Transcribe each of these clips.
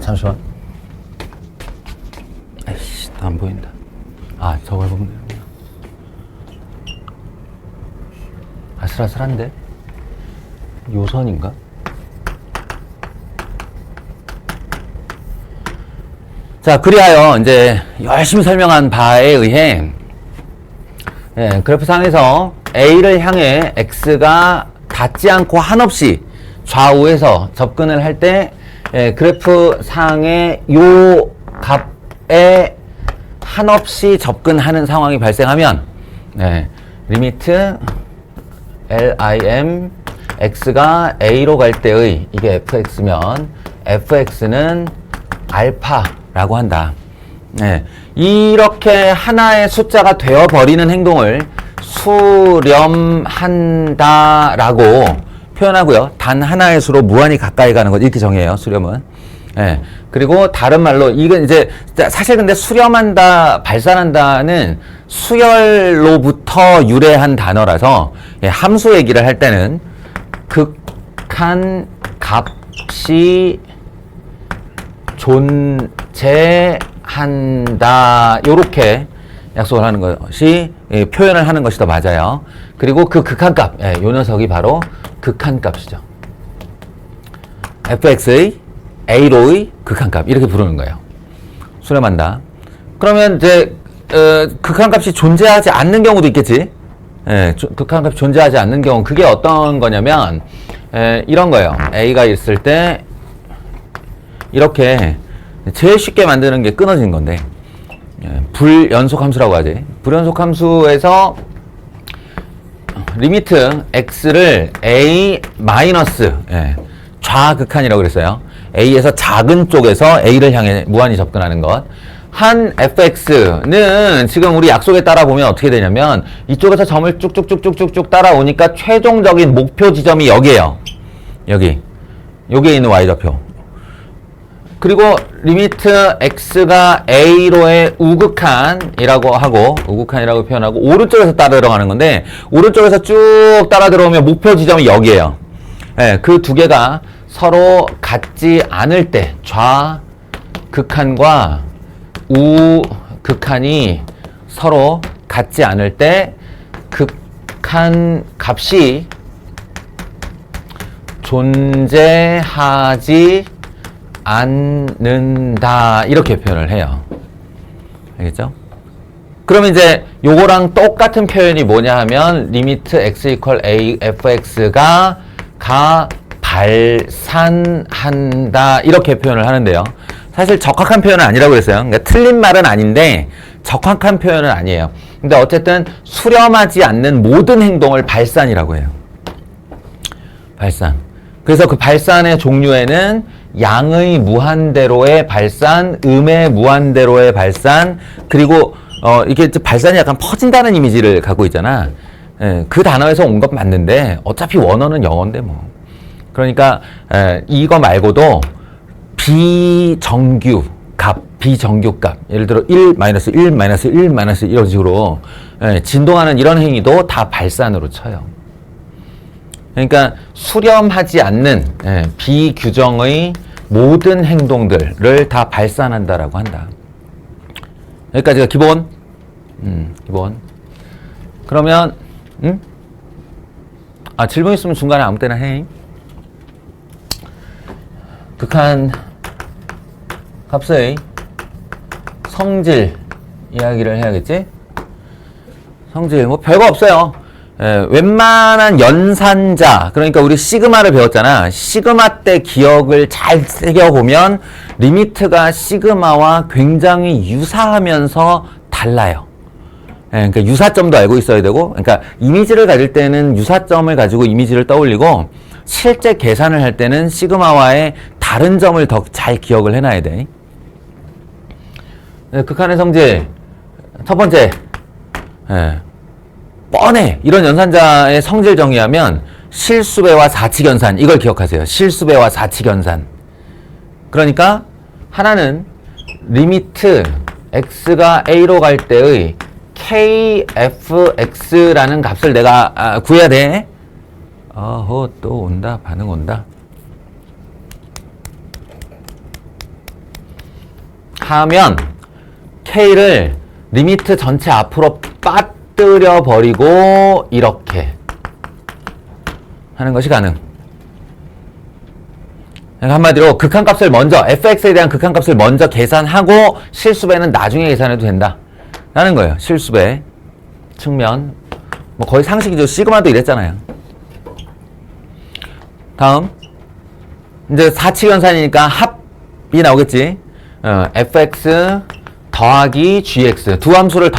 잠시만. 아이씨, 또 안 보인다. 아, 저걸 보면 되는구나. 아슬아슬한데? 요선인가? 자, 그리하여 이제 열심히 설명한 바에 의해 그래프상에서 A를 향해 X가 닿지 않고 한없이 좌우에서 접근을 할 때 그래프상의 요 값에 한없이 접근하는 상황이 발생하면 리미트 LIM X가 A로 갈 때의 이게 fx면 fx는 알파라고 한다. 이렇게 하나의 숫자가 되어버리는 행동을 수렴한다라고 표현하고요. 단 하나의 수로 무한히 가까이 가는 것 이렇게 정해요. 수렴은. 그리고 다른 말로 이건 이제 사실 근데 수렴한다, 발산한다는 수열로부터 유래한 단어라서 함수 얘기를 할 때는 극한 값이 존재한다 요렇게 약속을 하는 것이 표현을 하는 것이 더 맞아요. 그리고 그 극한값, 요 녀석이 바로 극한값이죠. fx의 a로의 극한값 이렇게 부르는 거예요. 수렴한다. 그러면 이제 극한값이 존재하지 않는 경우도 있겠지. 극한값이 존재하지 않는 경우 그게 어떤 거냐면 이런 거예요. a가 있을 때 이렇게 제일 쉽게 만드는 게 끊어진 건데 불연속 함수라고 하지. 불연속 함수에서 리미트 x를 a 마이너스 좌극한이라고 그랬어요. a에서 작은 쪽에서 a를 향해 무한히 접근하는 것. 한 fx는 지금 우리 약속에 따라 보면 어떻게 되냐면 이쪽에서 점을 쭉쭉쭉쭉쭉 따라오니까 최종적인 목표 지점이 여기에요. 여기에 있는 y좌표. 그리고 리미트 x가 a로의 우극한이라고 하고 우극한이라고 표현하고 오른쪽에서 따라 들어가는 건데 오른쪽에서 쭉 따라 들어오면 목표 지점이 여기에요. 그 두 개가 서로 같지 않을 때 좌극한과 우극한이 서로 같지 않을 때 극한 값이 존재하지 않는다 이렇게 표현을 해요. 알겠죠? 그러면 이제 요거랑 똑같은 표현이 뭐냐 하면 리미트 x equal a fx가 발산한다 이렇게 표현을 하는데요. 사실 적확한 표현은 아니라고 했어요. 그러니까 틀린 말은 아닌데 적확한 표현은 아니에요. 근데 어쨌든 수렴하지 않는 모든 행동을 발산이라고 해요. 발산. 그래서 그 발산의 종류에는 양의 무한대로의 발산, 음의 무한대로의 발산, 그리고 이게 발산이 약간 퍼진다는 이미지를 갖고 있잖아. 그 단어에서 온 것 맞는데 어차피 원어는 영어인데 뭐. 그러니까 이거 말고도 비정규값, 비정규값, 예를 들어 1, 마이너스 1, 마이너스 1, 마이너스 이런 식으로 진동하는 이런 행위도 다 발산으로 쳐요. 그러니까 수렴하지 않는 비규정의 모든 행동들을 다 발산한다라고 한다. 여기까지가 기본. 기본. 그러면 질문 있으면 중간에 아무 때나 해. 극한 값의 성질 이야기를 해야겠지? 성질 뭐 별거 없어요. 웬만한 연산자, 그러니까 우리 시그마를 배웠잖아. 시그마 때 기억을 잘 새겨보면 리미트가 시그마와 굉장히 유사하면서 달라요. 그러니까 유사점도 알고 있어야 되고, 그러니까 이미지를 가질 때는 유사점을 가지고 이미지를 떠올리고 실제 계산을 할 때는 시그마와의 다른 점을 더 잘 기억을 해놔야 돼. 극한의 성질 첫 번째, 뻔해. 이런 연산자의 성질 정의하면 실수배와 사칙연산, 이걸 기억하세요. 실수배와 사칙연산. 그러니까 하나는 리미트 x가 a로 갈 때의 kfx라는 값을 내가 구해야 돼. 또 온다. 반응 온다. 하면 K를 리미트 전체 앞으로 빠뜨려 버리고 이렇게 하는 것이 가능. 그러니까 한마디로 극한값을 먼저 fx에 대한 극한값을 먼저 계산하고 실수배는 나중에 계산해도 된다 라는 거예요. 실수배 측면 뭐 거의 상식이죠. 시그마도 이랬잖아요. 다음 이제 4치견산이니까 합이 나오겠지. fx 더하기 gx 두 함수를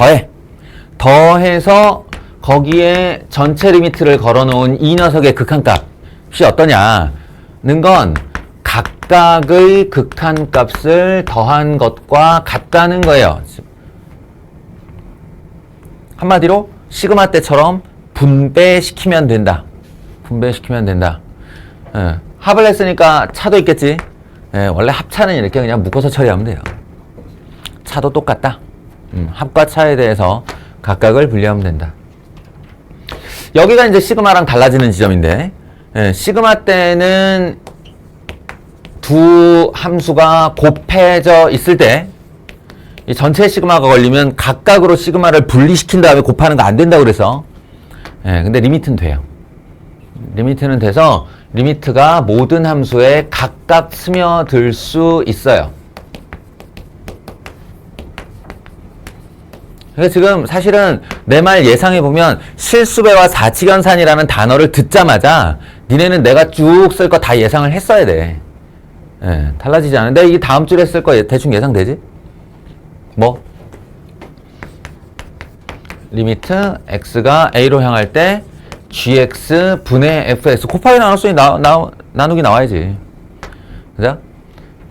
더해서 거기에 전체 리미트를 걸어놓은 이 녀석의 극한값이 어떠냐는 건 각각의 극한값을 더한 것과 같다는 거예요. 한마디로 시그마 때처럼 분배시키면 된다. 분배시키면 된다. 합을 했으니까 차도 있겠지. 원래 합차는 이렇게 그냥 묶어서 처리하면 돼요. 차도 똑같다. 합과 차에 대해서 각각을 분리하면 된다. 여기가 이제 시그마랑 달라지는 지점인데, 시그마 때는 두 함수가 곱해져 있을 때, 이 전체 시그마가 걸리면 각각으로 시그마를 분리시킨 다음에 곱하는 거 안 된다고 그래서, 근데 리미트는 돼요. 리미트는 돼서, 리미트가 모든 함수에 각각 스며들 수 있어요. 그러니까 지금 사실은 내 말 예상해보면 실수배와 사치견산이라는 단어를 듣자마자 니네는 내가 쭉 쓸 거 다 예상을 했어야 돼. 달라지지 않은데 이게 다음 줄에 쓸 거 대충 예상되지? 뭐? 리미트 x가 a로 향할 때 gx 분의 fx 곱하기 나눴으니 나누기 나와야지. 그죠?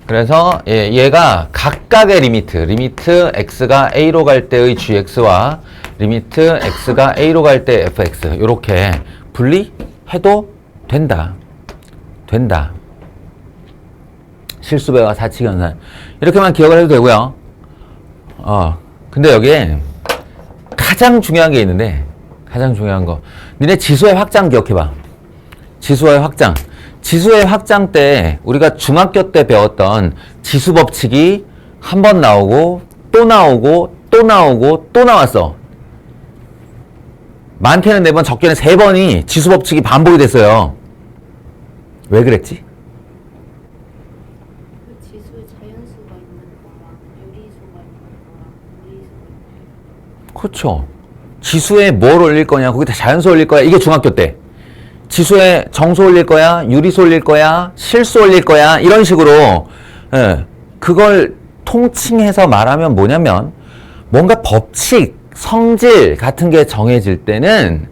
그래서 얘가 각각의 리미트 x가 a로 갈 때의 gx와 리미트 x가 a로 갈 때 fx 이렇게 분리해도 된다. 실수배와 사치견산 이렇게만 기억을 해도 되고요. 근데 여기에 가장 중요한 게 있는데 가장 중요한 거 니네 지수의 확장 기억해봐. 지수의 확장. 지수의 확장 때 우리가 중학교 때 배웠던 지수 법칙이 한 번 나오고 또 나오고 또 나오고 또 나왔어. 많게는 4번, 적게는 3번이 지수 법칙이 반복이 됐어요. 왜 그랬지? 그 지수에 자연수가 있는 거랑 유리수가 있는 거랑 무리수가 있는 거. 그렇죠. 지수에 뭘 올릴 거냐, 거기다 자연수 올릴 거야. 이게 중학교 때. 지수에 정수 올릴 거야, 유리수 올릴 거야, 실수 올릴 거야, 이런 식으로, 그걸 통칭해서 말하면 뭐냐면, 뭔가 법칙, 성질 같은 게 정해질 때는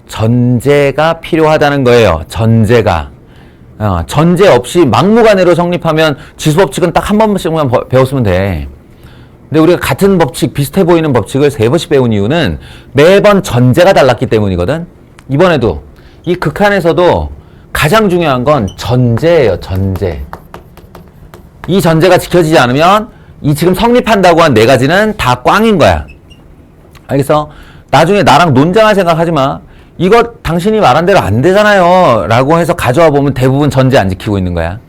전제가 필요하다는 거예요. 전제가. 전제 없이 막무가내로 성립하면 지수 법칙은 딱 한 번씩만 배웠으면 돼. 근데 우리가 같은 법칙, 비슷해 보이는 법칙을 3번씩 배운 이유는 매번 전제가 달랐기 때문이거든. 이번에도 이 극한에서도 가장 중요한 건 전제예요. 전제. 이 전제가 지켜지지 않으면 이 지금 성립한다고 한 4가지는 다 꽝인 거야. 알겠어? 나중에 나랑 논쟁할 생각하지 마. 이거 당신이 말한 대로 안 되잖아요 라고 해서 가져와 보면 대부분 전제 안 지키고 있는 거야.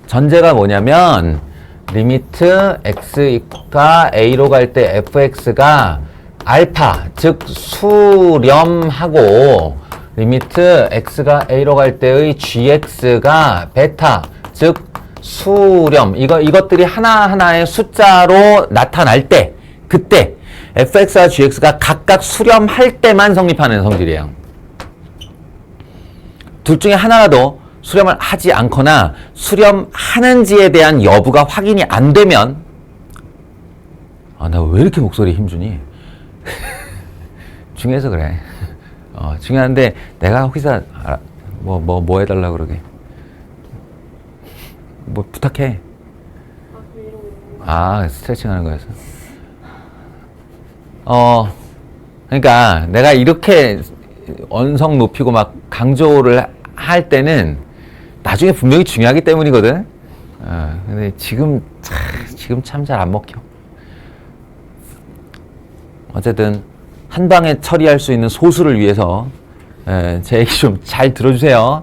전제가 뭐냐면 리미트 x가 a로 갈 때 fx가 알파 즉 수렴하고 리미트 x가 a로 갈 때의 gx가 베타 즉 수렴 이것들이 하나하나의 숫자로 나타날 때 그때 fx와 gx가 각각 수렴할 때만 성립하는 성질이에요. 둘 중에 하나라도 수렴을 하지 않거나 수렴하는지에 대한 여부가 확인이 안 되면 나 왜 이렇게 목소리 힘주니? 중요해서 그래. 중요한데 내가 혹시나 뭐 해달라고 그러게. 뭐 부탁해. 스트레칭 하는 거였어. 그러니까 내가 이렇게 언성 높이고 막 강조를 할 때는 나중에 분명히 중요하기 때문이거든. 근데 지금 참 잘 안 먹혀. 어쨌든 한 방에 처리할 수 있는 소수를 위해서 제 얘기 좀 잘 들어주세요.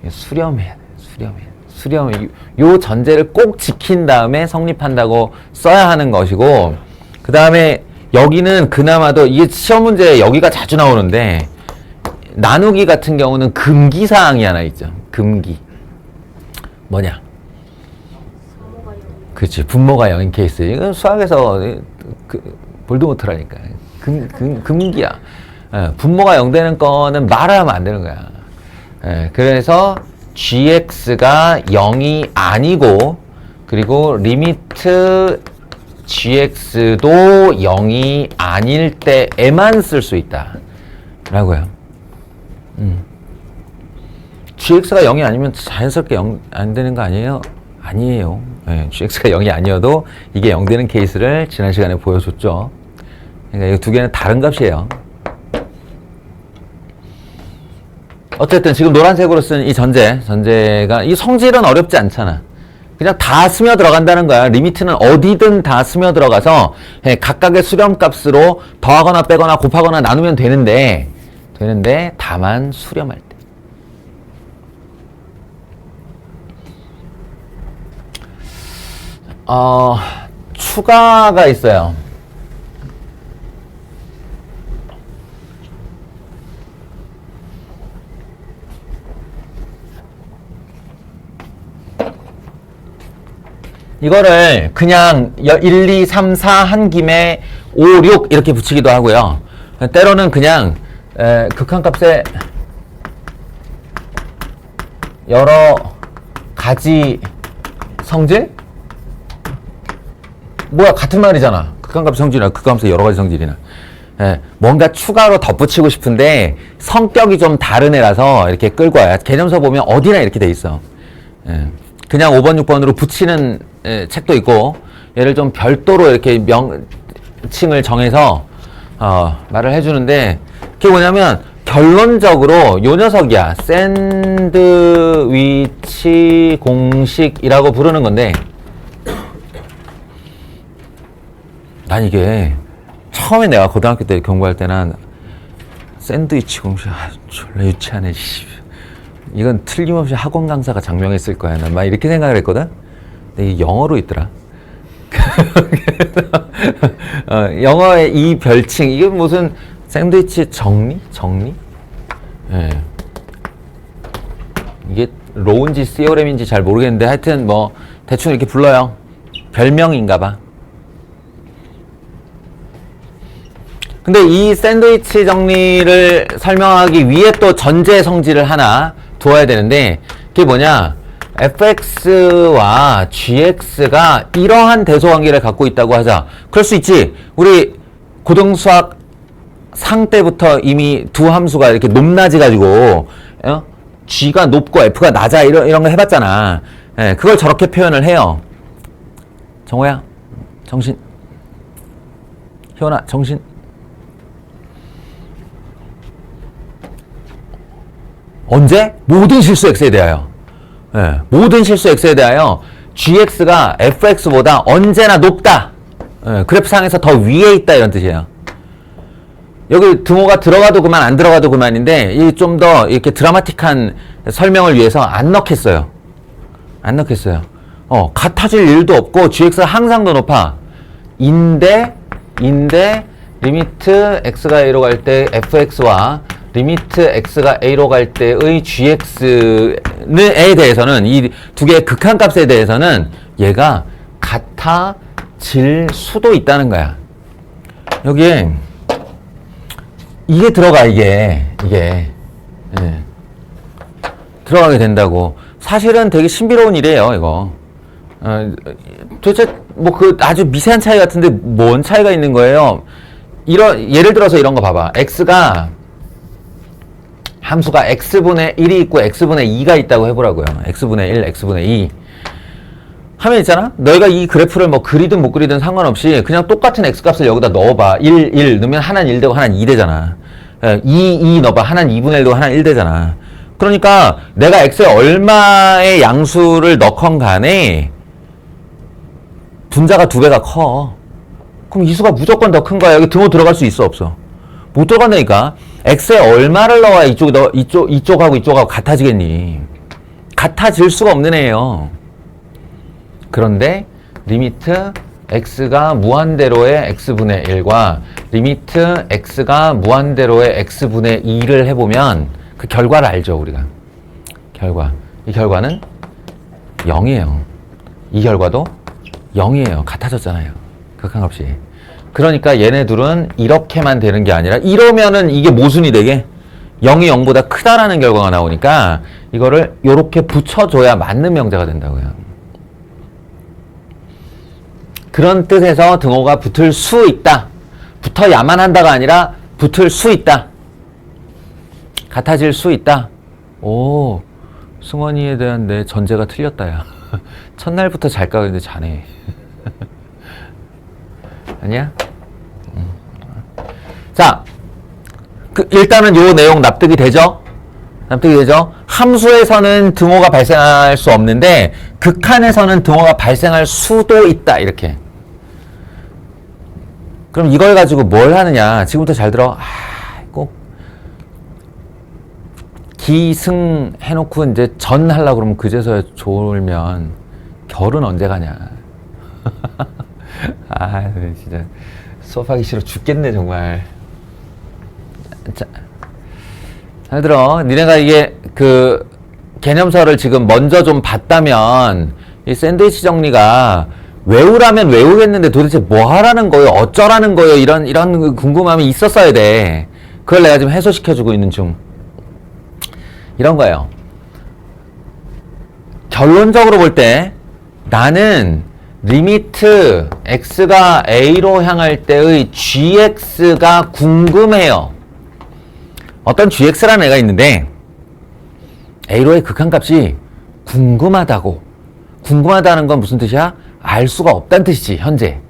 수렴해야 돼. 수렴, 요 전제를 꼭 지킨 다음에 성립한다고 써야 하는 것이고, 그 다음에 여기는 그나마도 이게 시험 문제에 여기가 자주 나오는데, 나누기 같은 경우는 금기 사항이 하나 있죠. 금기. 뭐냐? 사모가 영. 그렇지. 분모가 0인 케이스. 이건 수학에서 볼드모트라니까. 금기야. 분모가 0 되는 거는 말을 하면 안 되는 거야. 그래서 gx가 0이 아니고, 그리고 리미트 gx도 0이 아닐 때에만 쓸 수 있다. 라고요. gx가 0이 아니면 자연스럽게 0 안 되는 거 아니에요? 아니에요. gx가 0이 아니어도 이게 0 되는 케이스를 지난 시간에 보여줬죠. 그러니까 이 두 개는 다른 값이에요. 어쨌든 지금 노란색으로 쓴 이 전제가 이 성질은 어렵지 않잖아. 그냥 다 스며 들어간다는 거야. 리미트는 어디든 다 스며 들어가서 각각의 수렴값으로 더하거나 빼거나 곱하거나 나누면 되는데 다만 수렴할 때. 추가가 있어요. 이거를 그냥 1, 2, 3, 4 한 김에 5, 6 이렇게 붙이기도 하고요. 때로는 그냥 극한값의 여러 가지 성질? 뭐야, 같은 말이잖아. 극한값 성질이나 극한값의 여러 가지 성질이나. 뭔가 추가로 덧붙이고 싶은데 성격이 좀 다른 애라서 이렇게 끌고 와요. 개념서 보면 어디나 이렇게 돼 있어. 그냥 5번, 6번으로 붙이는 책도 있고, 얘를 좀 별도로 이렇게 명칭을 정해서 말을 해주는데, 그게 뭐냐면 결론적으로 요 녀석이야. 샌드위치 공식이라고 부르는 건데, 난 이게 처음에 내가 고등학교 때 공부할 때는 샌드위치 공식 졸라 유치하네. 이건 틀림없이 학원 강사가 장명했을 거야. 난 막 이렇게 생각을 했거든. 근데 이게 영어로 있더라. 영어의 이 별칭, 이게 무슨 샌드위치 정리? 예. 이게 로우인지 시오렘인지 잘 모르겠는데 하여튼 뭐 대충 이렇게 불러요. 별명인가 봐. 근데 이 샌드위치 정리를 설명하기 위해 또 전제 성질을 하나 두어야 되는데, 그게 뭐냐? fx와 gx가 이러한 대소관계를 갖고 있다고 하자. 그럴 수 있지. 우리 고등수학 상 때부터 이미 두 함수가 이렇게 높낮이 가지고 g가 높고 f가 낮아 이런 거 해봤잖아. 그걸 저렇게 표현을 해요. 정호야, 정신. 희원아, 정신. 언제? 모든 실수 x에 대하여. 모든 실수 x에 대하여 gx가 fx보다 언제나 높다. 그래프상에서 더 위에 있다 이런 뜻이에요. 여기 등호가 들어가도 그만 안 들어가도 그만인데 이 좀 더 이렇게 드라마틱한 설명을 위해서 안 넣겠어요. 같아질 일도 없고 gx가 항상 더 높아. 인데 리미트 x가 a로 갈 때 fx와 리미트 x가 a로 갈 때의 gx에 대해서는 이 두 개의 극한값에 대해서는 얘가 같아질 수도 있다는 거야. 여기에 이게 들어가. 이게 들어가게 된다고. 사실은 되게 신비로운 일이에요, 이거. 도대체 뭐 그 아주 미세한 차이 같은데 뭔 차이가 있는 거예요? 예를 들어서 이런 거 봐봐. 함수가 x분의 1이 있고 x분의 2가 있다고 해보라고요. x분의 1, x분의 2 하면 있잖아? 너희가 이 그래프를 뭐 그리든 못 그리든 상관없이 그냥 똑같은 x값을 여기다 넣어봐. 1 넣으면 하나는 1 되고 하나는 2 되잖아. 2 넣어봐. 하나는 2분의 1 되고 하나는 1 되잖아. 그러니까 내가 x에 얼마의 양수를 넣건 간에 분자가 2배가 커. 그럼 이 수가 무조건 더 큰 거야. 여기 등호 들어갈 수 있어, 없어? 못 들어간다니까. x에 얼마를 넣어야 이쪽하고 이쪽하고 같아지겠니? 같아질 수가 없는 애예요. 그런데 리미트 x가 무한대로의 x분의 1과 리미트 x가 무한대로의 x분의 2를 해보면 그 결과를 알죠, 우리가. 이 결과는 0이에요. 이 결과도 0이에요. 같아졌잖아요. 극한값이. 그러니까 얘네 둘은 이렇게만 되는 게 아니라 이러면은 이게 모순이 되게 0이 0보다 크다라는 결과가 나오니까 이거를 요렇게 붙여줘야 맞는 명제가 된다고요. 그런 뜻에서 등호가 붙을 수 있다. 붙어야만 한다가 아니라 붙을 수 있다. 같아질 수 있다. 오, 승원이에 대한 내 전제가 틀렸다, 야. 첫날부터 잘까 그랬는데 자네. 아니야? 자, 일단은 요 내용 납득이 되죠? 함수에서는 등호가 발생할 수 없는데 극한에서는 등호가 발생할 수도 있다, 이렇게. 그럼 이걸 가지고 뭘 하느냐? 지금부터 잘 들어. 꼭 기승 해놓고 이제 전 하려고 그러면 그제서야 졸면 결은 언제 가냐? 진짜 수업하기 싫어 죽겠네, 정말. 자, 잘 들어. 니네가 이게 그 개념서를 지금 먼저 좀 봤다면 이 샌드위치 정리가 외우라면 외우겠는데 도대체 뭐 하라는 거예요? 어쩌라는 거예요? 이런 궁금함이 있었어야 돼. 그걸 내가 지금 해소시켜주고 있는 중. 이런 거예요. 결론적으로 볼 때 나는 리미트 x가 a로 향할 때의 gx가 궁금해요. 어떤 gx라는 애가 있는데 a로의 극한값이 궁금하다는 건 무슨 뜻이야? 알 수가 없다는 뜻이지. 현재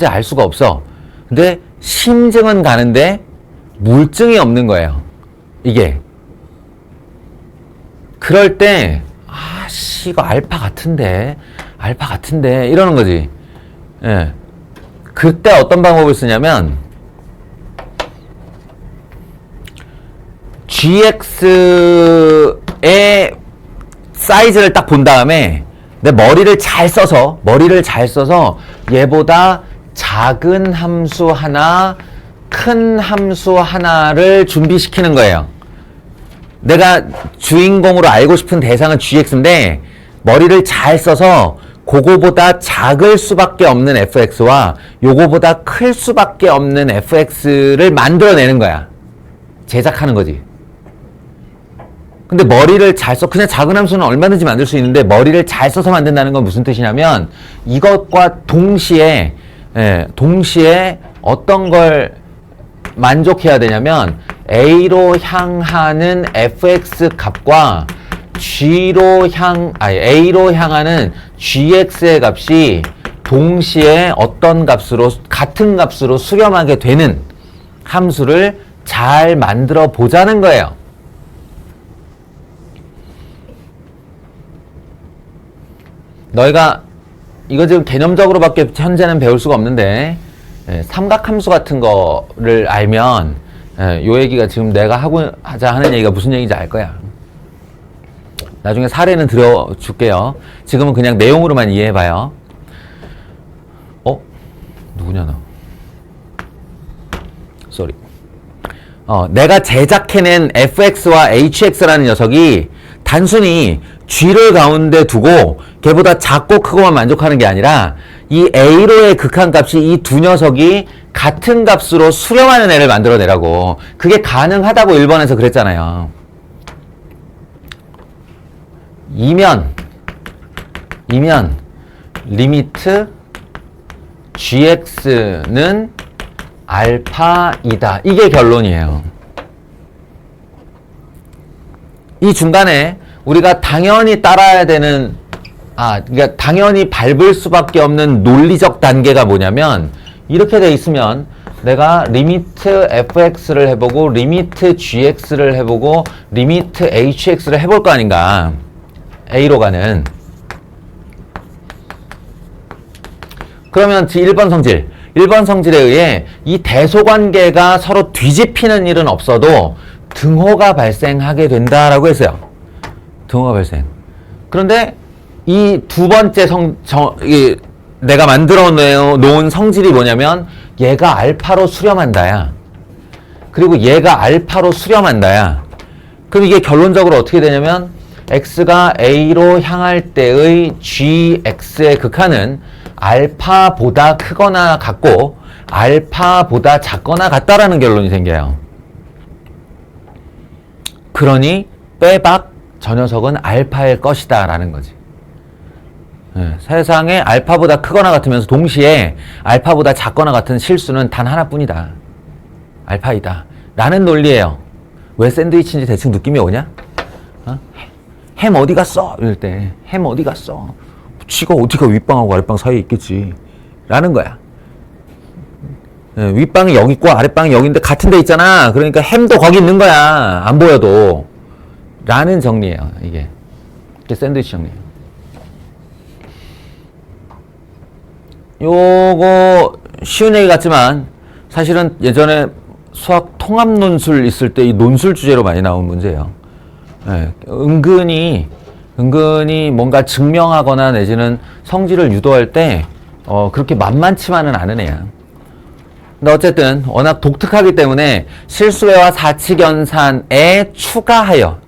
알 수가 없어. 근데 심증은 가는데 물증이 없는 거예요, 이게. 그럴 때 이거 알파 같은데 이러는 거지. 예. 그때 어떤 방법을 쓰냐면 gx의 사이즈를 딱 본 다음에 내 머리를 잘 써서 얘보다 작은 함수 하나, 큰 함수 하나를 준비시키는 거예요. 내가 주인공으로 알고 싶은 대상은 gx인데 머리를 잘 써서 그거보다 작을 수밖에 없는 fx와 요거보다 클 수밖에 없는 fx를 만들어내는 거야. 제작하는 거지. 근데 머리를 잘 써, 그냥 작은 함수는 얼마든지 만들 수 있는데 머리를 잘 써서 만든다는 건 무슨 뜻이냐면 이것과 동시에 어떤 걸 만족해야 되냐면 a로 향하는 fx 값과 a로 향하는 gx의 값이 동시에 어떤 값으로, 같은 값으로 수렴하게 되는 함수를 잘 만들어 보자는 거예요. 너희가 이거 지금 개념적으로밖에 현재는 배울 수가 없는데 삼각함수 같은 거를 알면 요 얘기가 지금 내가 하자 하는 얘기가 무슨 얘기인지 알 거야. 나중에 사례는 들어줄게요. 지금은 그냥 내용으로만 이해해봐요. 누구냐 너? 쏘리. 내가 제작해낸 fx와 hx라는 녀석이 단순히 g를 가운데 두고 걔보다 작고 크고만 만족하는 게 아니라 이 a로의 극한값이 이 두 녀석이 같은 값으로 수렴하는 애를 만들어내라고. 그게 가능하다고 1번에서 그랬잖아요. 이면 리미트 gx는 알파이다. 이게 결론이에요. 이 중간에 우리가 당연히 따라야 되는, 그러니까 당연히 밟을 수밖에 없는 논리적 단계가 뭐냐면, 이렇게 돼 있으면 내가 리미트 fx를 해보고, 리미트 gx를 해보고, 리미트 hx를 해볼 거 아닌가. a로 가는. 그러면 1번 성질에 의해 이 대소관계가 서로 뒤집히는 일은 없어도 등호가 발생하게 된다라고 했어요. 등호가 발생. 그런데 이 두 번째 내가 만들어 놓은 성질이 뭐냐면 얘가 알파로 수렴한다야. 그리고 얘가 알파로 수렴한다야. 그럼 이게 결론적으로 어떻게 되냐면 x가 a로 향할 때의 gx의 극한은 알파보다 크거나 같고 알파보다 작거나 같다라는 결론이 생겨요. 그러니 빼박 저 녀석은 알파일 것이다 라는 거지. 세상에 알파보다 크거나 같으면서 동시에 알파보다 작거나 같은 실수는 단 하나뿐이다. 알파이다 라는 논리예요. 왜 샌드위치인지 대충 느낌이 오냐? 햄 어디 갔어? 이럴 때 햄 어디 갔어? 지가 어디가 윗방하고 아랫방 사이에 있겠지 라는 거야. 윗방이 여기 있고 아랫방이 여기 있는데 같은 데 있잖아. 그러니까 햄도 거기 있는 거야. 안 보여도 라는 정리예요. 이게 샌드위치 정리예요. 요거 쉬운 얘기 같지만 사실은 예전에 수학 통합 논술 있을 때 이 논술 주제로 많이 나온 문제예요. 은근히 뭔가 증명하거나 내지는 성질을 유도할 때 그렇게 만만치만은 않은 애야. 근데 어쨌든 워낙 독특하기 때문에 실수회와 사칙연산에 추가하여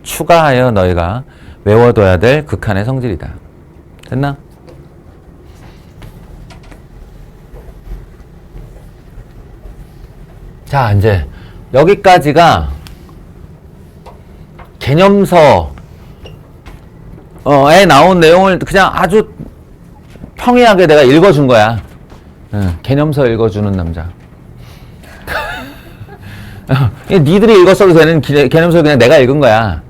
너희가 외워둬야 될 극한의 성질이다. 됐나? 자, 이제 여기까지가 개념서에 나온 내용을 그냥 아주 평이하게 내가 읽어준 거야. 개념서 읽어주는 남자. 니들이 읽었어도 되는 개념서 그냥 내가 읽은 거야.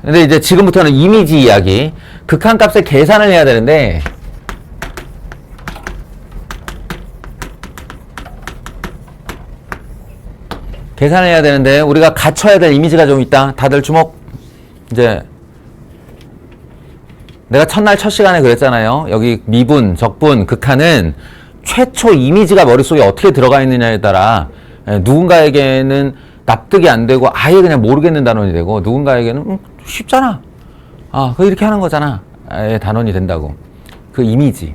근데 이제 지금부터는 이미지 이야기. 극한값의 계산을 해야 되는데 계산을 해야 되는데 우리가 갖춰야 될 이미지가 좀 있다. 다들 주목. 이제 내가 첫날 첫 시간에 그랬잖아요. 여기 미분, 적분, 극한은 최초 이미지가 머릿속에 어떻게 들어가 있느냐에 따라 누군가에게는 납득이 안 되고 아예 그냥 모르겠는 단원이 되고 누군가에게는 쉽잖아. 그거 이렇게 하는 거잖아. 단원이 된다고. 그 이미지.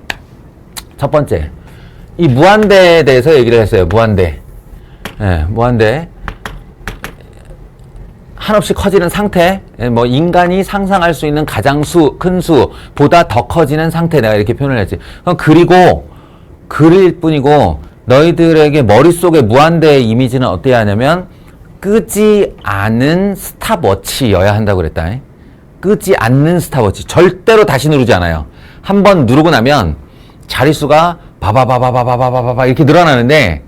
첫 번째. 이 무한대에 대해서 얘기를 했어요. 무한대. 무한대. 한없이 커지는 상태, 뭐 인간이 상상할 수 있는 가장 큰 수보다 더 커지는 상태, 내가 이렇게 표현을 했지. 그리고 그릴 뿐이고 너희들에게 머릿속에 무한대의 이미지는 어때야 하냐면 끄지 않은 스탑워치여야 한다고 그랬다. 끄지 않는 스탑워치. 절대로 다시 누르지 않아요. 한번 누르고 나면 자릿수가 바바바바바바바바바 이렇게 늘어나는데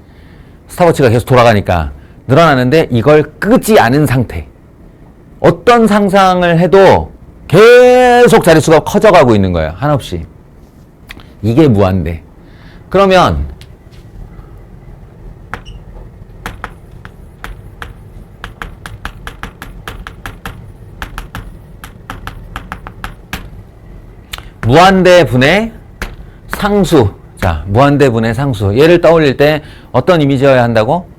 스탑워치가 계속 돌아가니까 늘어나는데 이걸 끄지 않은 상태. 어떤 상상을 해도 계속 자릿수가 커져가고 있는 거예요. 한없이. 이게 무한대. 그러면 무한대분의 상수. 자, 무한대분의 상수. 얘를 떠올릴 때 어떤 이미지여야 한다고?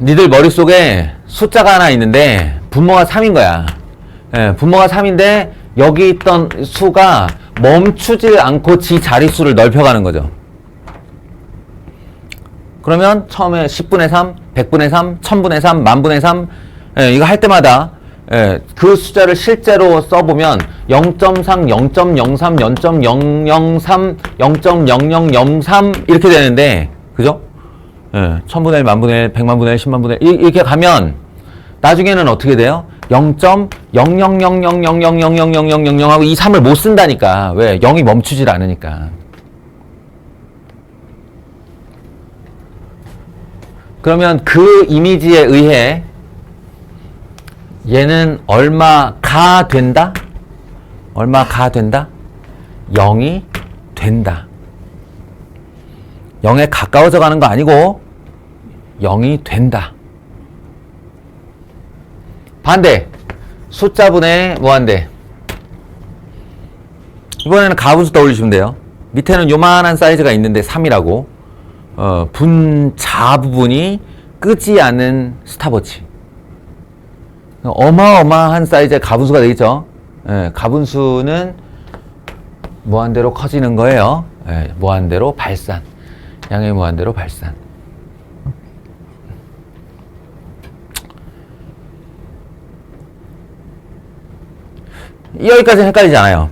니들 머릿속에 숫자가 하나 있는데 분모가 3인 거야. 분모가 3인데 여기 있던 수가 멈추지 않고 지 자릿수를 넓혀가는 거죠. 그러면 처음에 10분의 3, 100분의 3, 1000분의 3, 만분의 3 이거 할 때마다 그 숫자를 실제로 써보면 0.3, 0.03, 0.003, 0.0003 이렇게 되는데 그죠? 1000분의 1, 만분의 1, 100만분의 1, 10만분의 1 이렇게 가면 나중에는 어떻게 돼요? 0.00000000000 하고 이 3을 못 쓴다니까. 왜? 0이 멈추질 않으니까. 그러면 그 이미지에 의해 얘는 얼마가 된다? 얼마가 된다? 0이 된다. 0에 가까워져 가는 거 아니고 0이 된다. 반대. 숫자분의 무한대. 이번에는 가분수 떠올리시면 돼요. 밑에는 요만한 사이즈가 있는데 3이라고. 분자 부분이 끄지 않은 스탑워치. 어마어마한 사이즈의 가분수가 되겠죠. 예, 가분수는 무한대로 커지는 거예요. 예, 무한대로 발산. 양의 무한대로 발산. 여기까지 헷갈리지 않아요.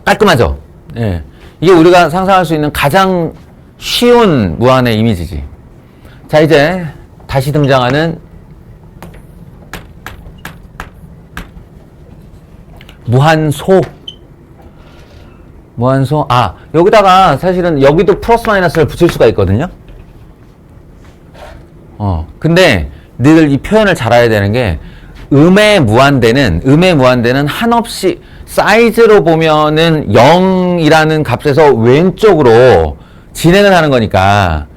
깔끔하죠? 예. 이게 우리가 상상할 수 있는 가장 쉬운 무한의 이미지지. 자, 이제 다시 등장하는 무한소. 무한소. 아, 여기다가 사실은 여기도 플러스 마이너스를 붙일 수가 있거든요. 근데 늘 이 표현을 잘 알아야 되는 게 음의 무한대는 한없이 사이즈로 보면은 0이라는 값에서 왼쪽으로 진행을 하는 거니까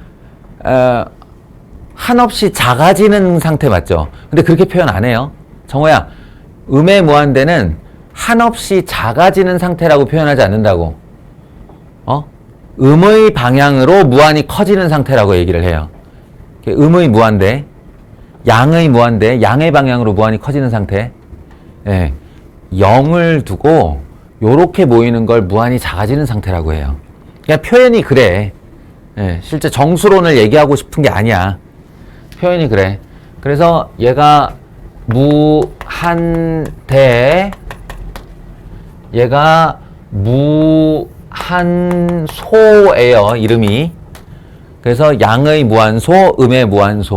한없이 작아지는 상태 맞죠? 근데 그렇게 표현 안 해요. 정호야, 음의 무한대는 한없이 작아지는 상태라고 표현하지 않는다고. 음의 방향으로 무한이 커지는 상태라고 얘기를 해요. 음의 무한대, 양의 무한대, 양의 방향으로 무한이 커지는 상태. 예, 0을 두고 요렇게 모이는 걸 무한이 작아지는 상태라고 해요. 그냥 표현이 그래. 예, 실제 정수론을 얘기하고 싶은 게 아니야. 표현이 그래. 그래서 얘가 무한대, 얘가 무한소예요, 이름이. 그래서 양의 무한소, 음의 무한소.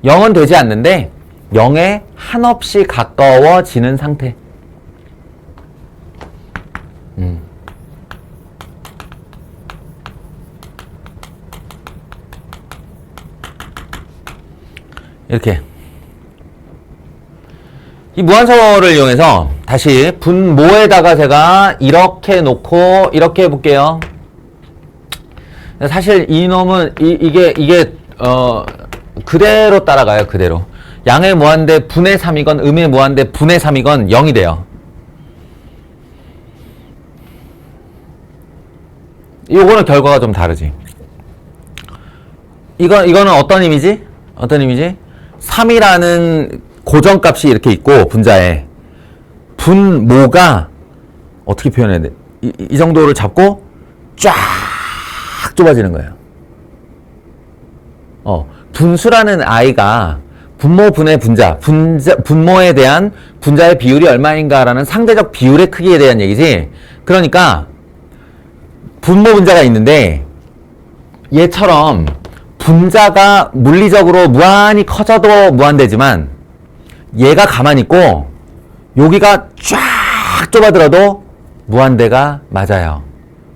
0은 되지 않는데 0에 한없이 가까워지는 상태. 이렇게 이 무한소를 이용해서 다시 분모에다가 제가 이렇게 놓고 이렇게 해볼게요. 사실 이놈은 이게 그대로 따라가요. 그대로. 양의 무한대 분의 3이건 음의 무한대 분의 3이건 0이 돼요. 요거는 결과가 좀 다르지. 이거는 어떤 의미지? 3이라는 고정값이 이렇게 있고 분자에 분모가 어떻게 표현해야 돼? 이 정도를 잡고 쫙 좁아지는 거예요. 분수라는 아이가 분모 분의 분모에 대한 분자의 비율이 얼마인가라는 상대적 비율의 크기에 대한 얘기지. 그러니까 분모 분자가 있는데 얘처럼 분자가 물리적으로 무한히 커져도 무한대지만 얘가 가만히 있고 여기가 쫙 좁아들어도 무한대가 맞아요.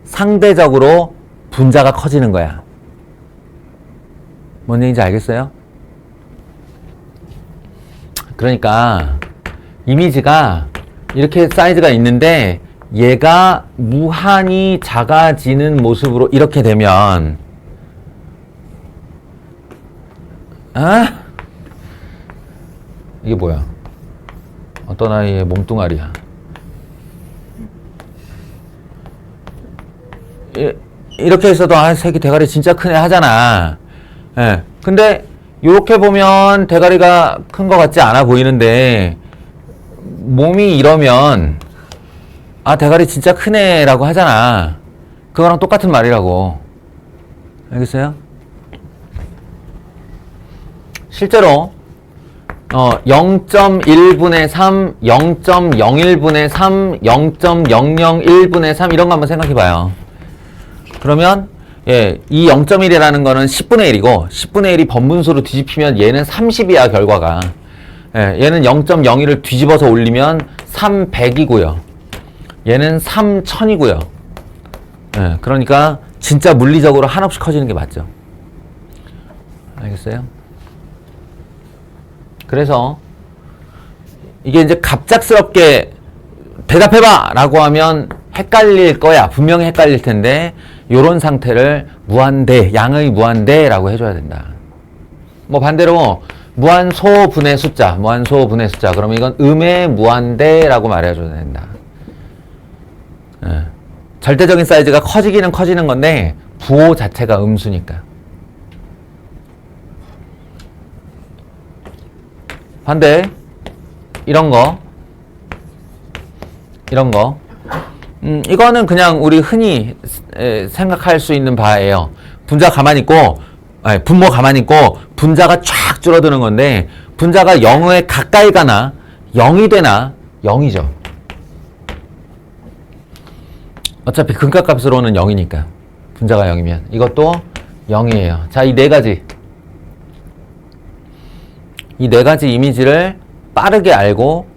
상대적으로 분자가 커지는 거야. 뭔 얘기인지 알겠어요? 그러니까 이미지가 이렇게 사이즈가 있는데 얘가 무한히 작아지는 모습으로 이렇게 되면 이게 뭐야? 어떤 아이의 몸뚱아리야? 이렇게 있어도 새끼 대가리 진짜 크네 하잖아. 예. 근데 이렇게 보면 대가리가 큰 것 같지 않아 보이는데 몸이 이러면 대가리 진짜 크네 라고 하잖아. 그거랑 똑같은 말이라고. 알겠어요? 실제로 0.1분의 3, 0.01분의 3, 0.001분의 3 이런 거 한번 생각해 봐요. 그러면 이 0.1이라는 거는 10분의 1이고 10분의 1이 번분수로 뒤집히면 얘는 30이야 결과가. 얘는 0.01을 뒤집어서 올리면 300이고요. 얘는 3000이고요. 그러니까 진짜 물리적으로 한없이 커지는 게 맞죠. 알겠어요? 그래서 이게 이제 갑작스럽게 대답해봐! 라고 하면 헷갈릴 거야. 분명히 헷갈릴 텐데 요런 상태를 무한대, 양의 무한대라고 해줘야 된다. 뭐 반대로 무한소 분의 숫자, 그러면 이건 음의 무한대라고 말해줘야 된다. 절대적인 사이즈가 커지기는 커지는 건데 부호 자체가 음수니까. 반대 이런 거 이거는 그냥 우리 흔히 생각할 수 있는 바예요. 분자 가만히 있고 분모 가만히 있고 분자가 쫙 줄어드는 건데 분자가 0에 가까이 가나 0이 되나 0이죠. 어차피 근각값으로는 0이니까 분자가 0이면 이것도 0이에요. 자, 이 네 가지 이미지를 빠르게 알고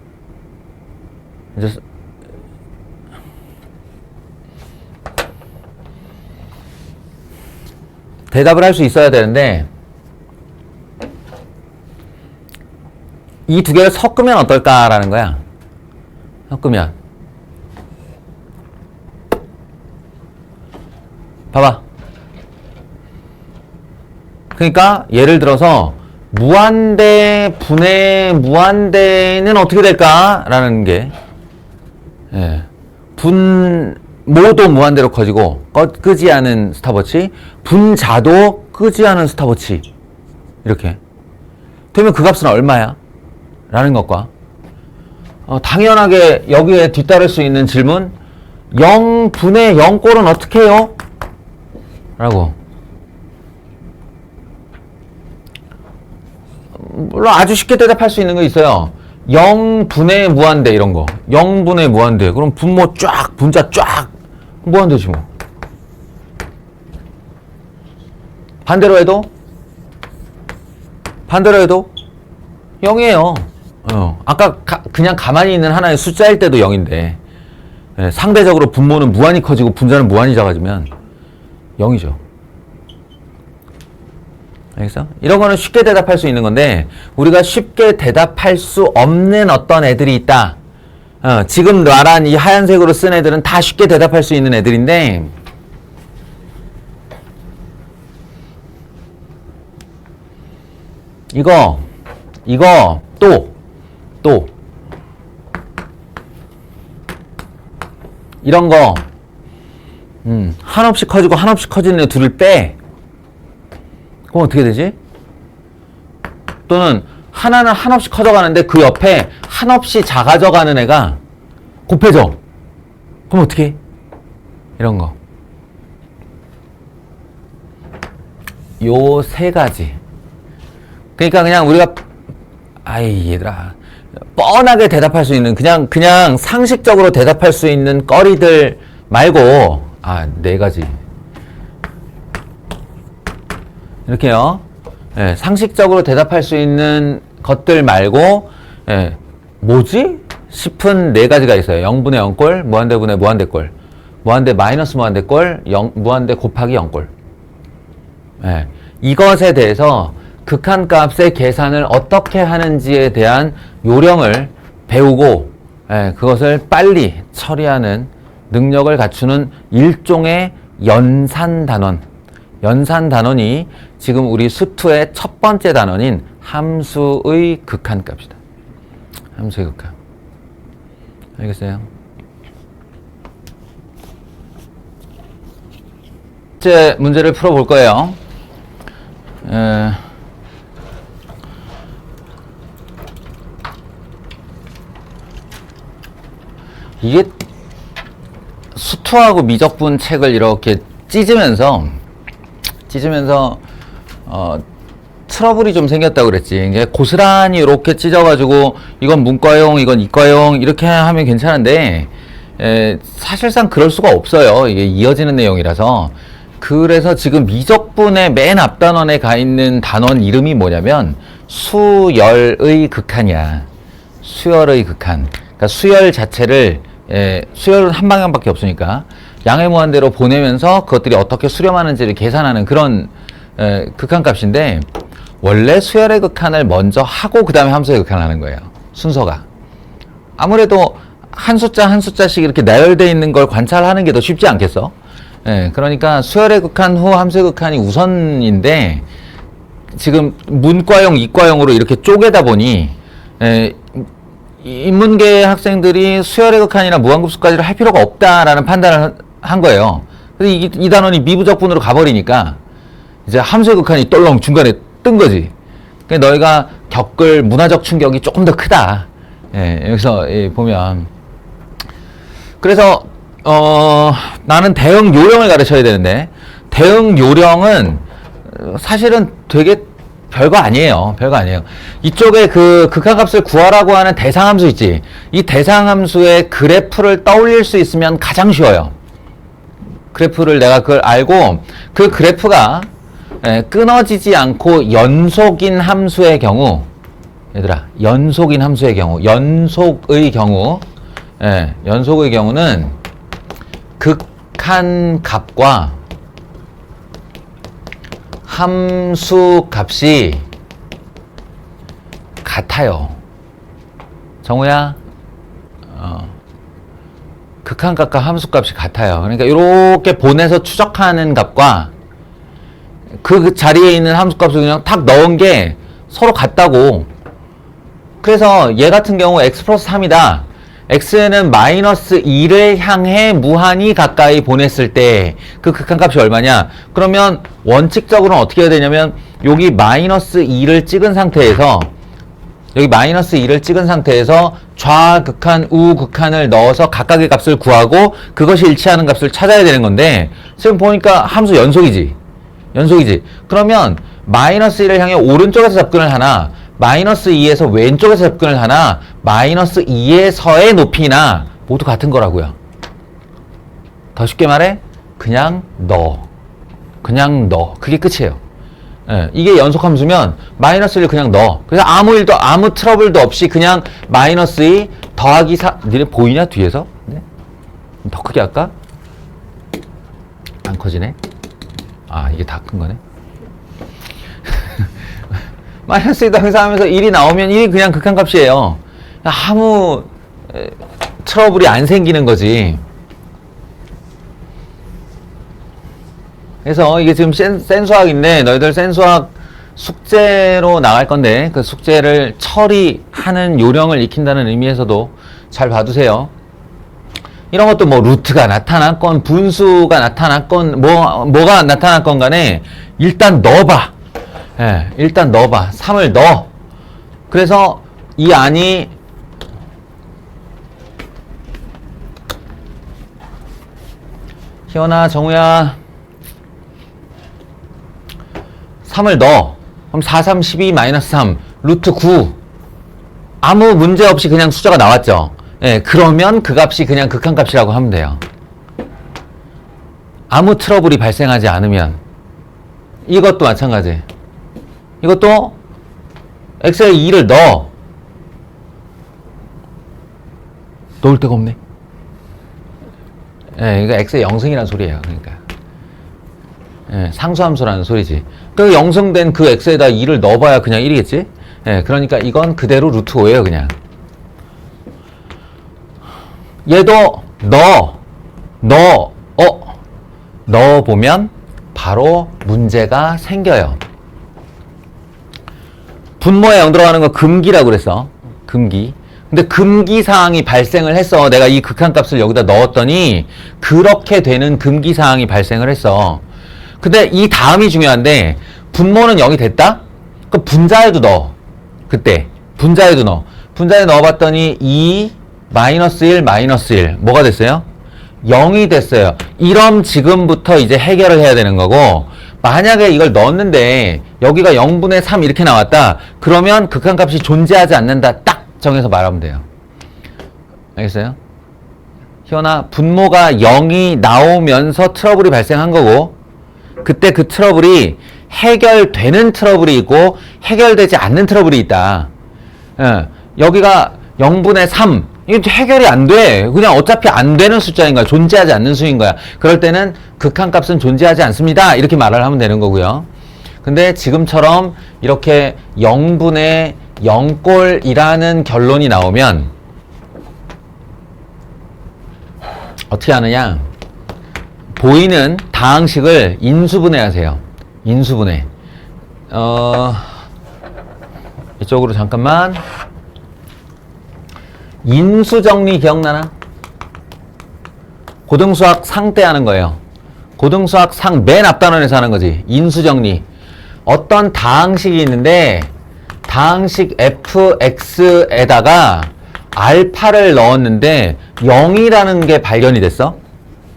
이제 대답을 할 수 있어야 되는데 이 두 개를 섞으면 어떨까라는 거야. 섞으면 봐봐. 그러니까 예를 들어서 무한대 분의 무한대는 어떻게 될까라는 게 분모도 무한대로 커지고 끄지 않은 스탑워치, 분자도 끄지 않은 스탑워치 이렇게 되면 그 값은 얼마야? 라는 것과 당연하게 여기에 뒤따를 수 있는 질문 0분의 0꼴은 어떻게 해요? 라고 물론 아주 쉽게 대답할 수 있는 거 있어요. 0분의 무한대 이런 거 0분의 무한대 그럼 분모 쫙 분자 쫙 무한대지 뭐. 반대로 해도 0이에요. 아까 그냥 가만히 있는 하나의 숫자일 때도 0인데 상대적으로 분모는 무한히 커지고 분자는 무한히 작아지면 0이죠. 알겠어? 이런 거는 쉽게 대답할 수 있는 건데 우리가 쉽게 대답할 수 없는 어떤 애들이 있다. 지금 말한 이 하얀색으로 쓴 애들은 다 쉽게 대답할 수 있는 애들인데 이거 또 이런 거 한없이 커지고 한없이 커지는 애 둘을 빼. 그럼 어떻게 되지? 또는 하나는 한없이 커져가는데 그 옆에 한없이 작아져가는 애가 곱해져. 그럼 어떻게 해? 이런 거. 요 세 가지. 그러니까 그냥 우리가 얘들아 뻔하게 대답할 수 있는 그냥 상식적으로 대답할 수 있는 거리들 말고 네 가지 이렇게요. 상식적으로 대답할 수 있는 것들 말고 뭐지? 싶은 네 가지가 있어요. 0분의 0꼴, 무한대분의 무한대꼴, 무한대 마이너스 무한대꼴, 무한대 곱하기 0꼴. 이것에 대해서 극한값의 계산을 어떻게 하는지에 대한 요령을 배우고 그것을 빨리 처리하는 능력을 갖추는 일종의 연산단원이 지금 우리 수투의 첫 번째 단원인 함수의 극한값이다. 함수의 극한. 알겠어요? 이제 문제를 풀어볼 거예요. 이게 수투하고 미적분 책을 이렇게 찢으면서 트러블이 좀 생겼다고 그랬지. 이게 고스란히 이렇게 찢어가지고 이건 문과용, 이건 이과용 이렇게 하면 괜찮은데 사실상 그럴 수가 없어요. 이게 이어지는 내용이라서. 그래서 지금 미적분의 맨 앞 단원에 가 있는 단원 이름이 뭐냐면 수열의 극한이야. 수열의 극한. 그러니까 수열 자체를 수열은 한 방향밖에 없으니까 양의 무한대로 보내면서 그것들이 어떻게 수렴하는지를 계산하는 그런 극한값인데 원래 수열의 극한을 먼저 하고 그 다음에 함수의 극한을 하는 거예요. 순서가. 아무래도 한 숫자 한 숫자씩 이렇게 나열되어 있는 걸 관찰하는 게 더 쉽지 않겠어? 그러니까 수열의 극한 후 함수의 극한이 우선인데 지금 문과용, 이과용으로 이렇게 쪼개다 보니 인문계 학생들이 수열의 극한이나 무한급수까지를 할 필요가 없다라는 판단을 한 거예요. 근데 이 단원이 미부적분으로 가버리니까 이제 함수의 극한이 떨렁 중간에 뜬 거지. 그러니까 너희가 겪을 문화적 충격이 조금 더 크다. 예, 여기서 보면. 그래서 나는 대응 요령을 가르쳐야 되는데 대응 요령은 사실은 되게 별거 아니에요. 별거 아니에요. 이쪽에 그 극한값을 구하라고 하는 대상함수 있지. 이 대상함수의 그래프를 떠올릴 수 있으면 가장 쉬워요. 그래프를 내가 그걸 알고 그 그래프가 끊어지지 않고 연속인 함수의 경우, 얘들아, 연속인 함수의 경우, 연속의 경우는 극한값과 함수 값이 같아요. 정우야, 극한값과 함수 값이 같아요. 그러니까 이렇게 보내서 추적하는 값과 그 자리에 있는 함수 값을 그냥 탁 넣은 게 서로 같다고. 그래서 얘 같은 경우 x 플러스 3이다. x는 마이너스 2를 향해 무한히 가까이 보냈을 때 그 극한값이 얼마냐? 그러면 원칙적으로는 어떻게 해야 되냐면 여기 마이너스 2를 찍은 상태에서 좌극한, 우극한을 넣어서 각각의 값을 구하고 그것이 일치하는 값을 찾아야 되는 건데 지금 보니까 함수 연속이지. 그러면 마이너스 1을 향해 오른쪽에서 접근을 하나 마이너스 2에서 왼쪽에서 접근을 하나 마이너스 2에서의 높이나 모두 같은 거라고요. 더 쉽게 말해 그냥 넣어. 그게 끝이에요. 예, 이게 연속함수면 마이너스 1을 그냥 넣어. 그래서 아무 트러블도 없이 그냥 마이너스 2 더하기 4. 니네 보이냐 뒤에서? 네? 더 크게 할까? 안 커지네. 아, 이게 다 큰 거네. 마이너스 2 더하기 4 하면서 1이 나오면 1이 그냥 극한값이에요. 아무 트러블이 안 생기는 거지. 그래서 이게 지금 센 수학인데 너희들 센 수학 숙제로 나갈 건데 그 숙제를 처리하는 요령을 익힌다는 의미에서도 잘 봐두세요. 이런 것도 뭐 루트가 나타났건 분수가 나타났건 뭐가 나타났건 간에 일단 넣어봐. 예, 일단 넣어봐. 3을 넣어. 그래서 이 안이 희원아, 정우야 3을 넣어. 그럼 4, 3, 12, 마이너스 3, 루트 9. 아무 문제 없이 그냥 숫자가 나왔죠. 예, 그러면 그 값이 그냥 극한값이라고 하면 돼요. 아무 트러블이 발생하지 않으면. 이것도 마찬가지. 이것도 x에 2를 넣어. 넣을 데가 없네. 예, 이거 x의 영승이라는 소리예요. 그러니까. 예, 상수함수라는 소리지. 그 영승된 그 x에다 2를 넣어봐야 그냥 1이겠지? 예, 그러니까 이건 그대로 루트 5예요, 그냥. 얘도 넣어보면 바로 문제가 생겨요. 분모에 0 들어가는 거 금기라고 그랬어. 금기. 근데 금기 사항이 발생을 했어. 내가 이 극한값을 여기다 넣었더니 그렇게 되는 금기 사항이 발생을 했어. 근데 이 다음이 중요한데 분모는 0이 됐다? 그 분자에도 넣어. 그때 분자에도 넣어. 분자에 넣어봤더니 2, 마이너스 1, 마이너스 1 뭐가 됐어요? 0이 됐어요. 이럼 지금부터 이제 해결을 해야 되는 거고 만약에 이걸 넣었는데 여기가 0분의 3 이렇게 나왔다. 그러면 극한값이 존재하지 않는다. 딱 정해서 말하면 돼요. 알겠어요? 희원아, 분모가 0이 나오면서 트러블이 발생한 거고 그때 그 트러블이 해결되는 트러블이 있고 해결되지 않는 트러블이 있다. 예, 여기가 0분의 3 이게 해결이 안 돼. 그냥 어차피 안 되는 숫자인 거야. 존재하지 않는 수인 거야. 그럴 때는 극한값은 존재하지 않습니다. 이렇게 말을 하면 되는 거고요. 근데 지금처럼 이렇게 0분의 0꼴이라는 결론이 나오면 어떻게 하느냐? 보이는 다항식을 인수분해하세요. 인수분해. 이쪽으로 잠깐만. 인수정리 기억나나? 고등수학 상 때 하는 거예요. 고등수학 상 맨 앞단원에서 하는 거지. 인수정리. 어떤 다항식이 있는데 다항식 fx에다가 알파를 넣었는데 0이라는 게 발견이 됐어.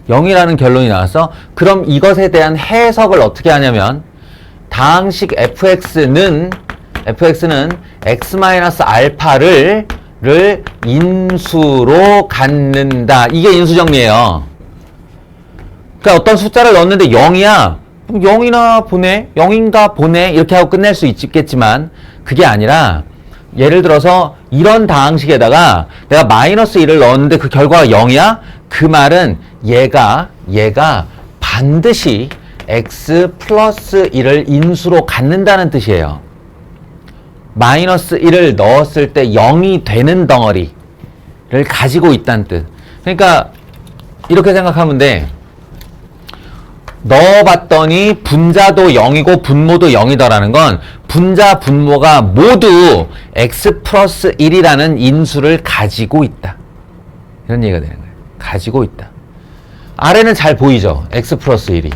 0이라는 결론이 나왔어. 그럼 이것에 대한 해석을 어떻게 하냐면 다항식 fx는 x-알파를 인수로 갖는다. 이게 인수정리예요. 그러니까 어떤 숫자를 넣었는데 0이야. 0이나 보내? 0인가 보내? 이렇게 하고 끝낼 수 있겠지만 그게 아니라 예를 들어서 이런 다항식에다가 내가 마이너스 1을 넣었는데 그 결과가 0이야? 그 말은 얘가 반드시 x 플러스 1을 인수로 갖는다는 뜻이에요. 마이너스 1을 넣었을 때 0이 되는 덩어리를 가지고 있다는 뜻. 그러니까 이렇게 생각하면 돼. 넣어봤더니 분자도 0이고 분모도 0이더라는 건 분자, 분모가 모두 x 플러스 1이라는 인수를 가지고 있다. 이런 얘기가 되는 거예요. 가지고 있다. 아래는 잘 보이죠? x 플러스 1이.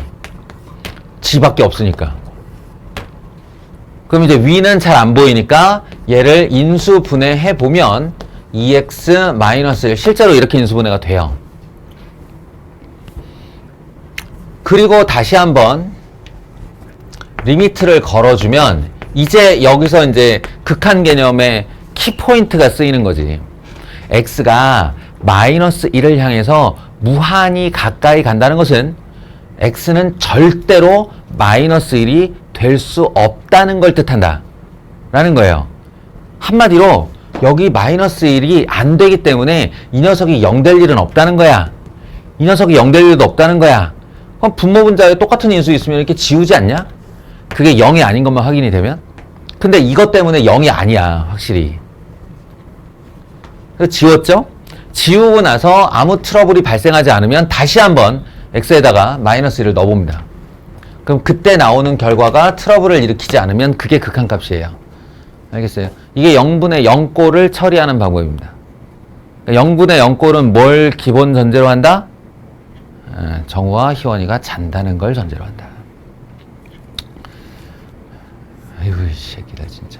지밖에 없으니까. 그럼 이제 위는 잘 안 보이니까 얘를 인수분해해 보면 2x 마이너스 1 실제로 이렇게 인수분해가 돼요. 그리고 다시 한번 리미트를 걸어주면 이제 여기서 이제 극한 개념의 키포인트가 쓰이는 거지. x가 마이너스 1을 향해서 무한히 가까이 간다는 것은 x는 절대로 마이너스 1이 될 수 없다는 걸 뜻한다 라는 거예요. 한마디로 여기 마이너스 1이 안 되기 때문에 이 녀석이 0 될 일은 없다는 거야. 이 녀석이 0 될 일도 없다는 거야. 그럼 분모 분자에 똑같은 인수 있으면 이렇게 지우지 않냐? 그게 0이 아닌 것만 확인이 되면? 근데 이것 때문에 0이 아니야, 확실히. 그래서 지웠죠? 지우고 나서 아무 트러블이 발생하지 않으면 다시 한번 x에다가 마이너스 1을 넣어봅니다. 그럼 그때 나오는 결과가 트러블을 일으키지 않으면 그게 극한값이에요. 알겠어요? 이게 0분의 0꼴을 처리하는 방법입니다. 0분의 0꼴은 뭘 기본 전제로 한다? 정우와 희원이가 잔다는 걸 전제로 한다. 아이고 이 새끼다 진짜.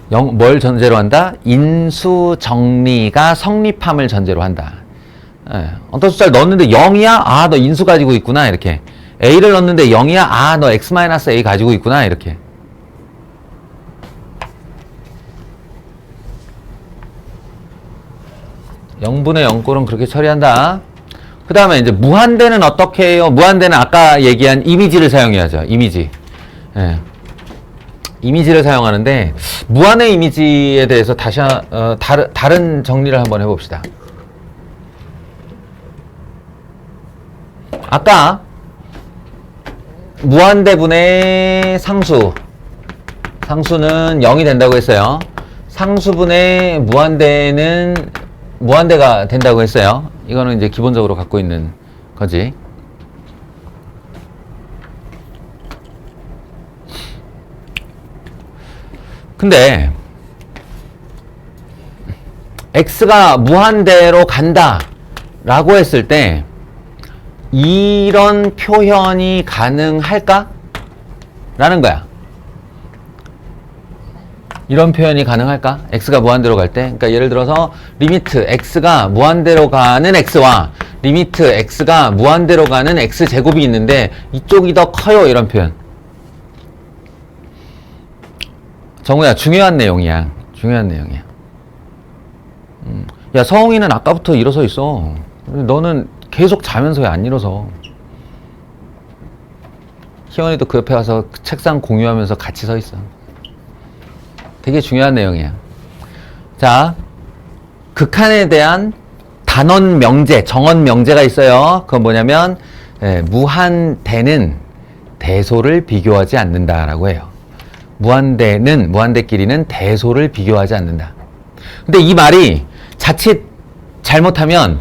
뭘 전제로 한다? 인수 정리가 성립함을 전제로 한다. 어떤 숫자를 넣었는데 0이야? 아, 너 인수 가지고 있구나. 이렇게. A를 넣었는데 0이야? 아, 너 X-A 가지고 있구나. 이렇게. (0분의 0꼴은) 그렇게 처리한다. 그 다음에 이제 무한대는 어떻게 해요? 무한대는 아까 얘기한 이미지를 사용해야죠. 이미지. 예. 이미지를 사용하는데 무한의 이미지에 대해서 다시 다른 정리를 한번 해봅시다. 아까 무한대분의 상수는 0이 된다고 했어요. 상수분의 무한대가 된다고 했어요. 이거는 이제 기본적으로 갖고 있는 거지. 근데 x가 무한대로 간다 라고 했을 때 이런 표현이 가능할까? 라는 거야. 이런 표현이 가능할까? x가 무한대로 갈 때. 그러니까 예를 들어서 리미트 x가 무한대로 가는 x와 리미트 x가 무한대로 가는 x제곱이 있는데 이쪽이 더 커요. 이런 표현. 정우야, 중요한 내용이야. 중요한 내용이야. 야, 서홍이는 아까부터 일어서 있어. 너는 계속 자면서 왜 안 일어서? 희원이도 그 옆에 와서 책상 공유하면서 같이 서 있어. 되게 중요한 내용이야. 자, 극한에 대한 단원 명제, 정원 명제가 있어요. 그건 뭐냐면 무한대는 대소를 비교하지 않는다라고 해요. 무한대끼리는 대소를 비교하지 않는다. 근데 이 말이 자칫 잘못하면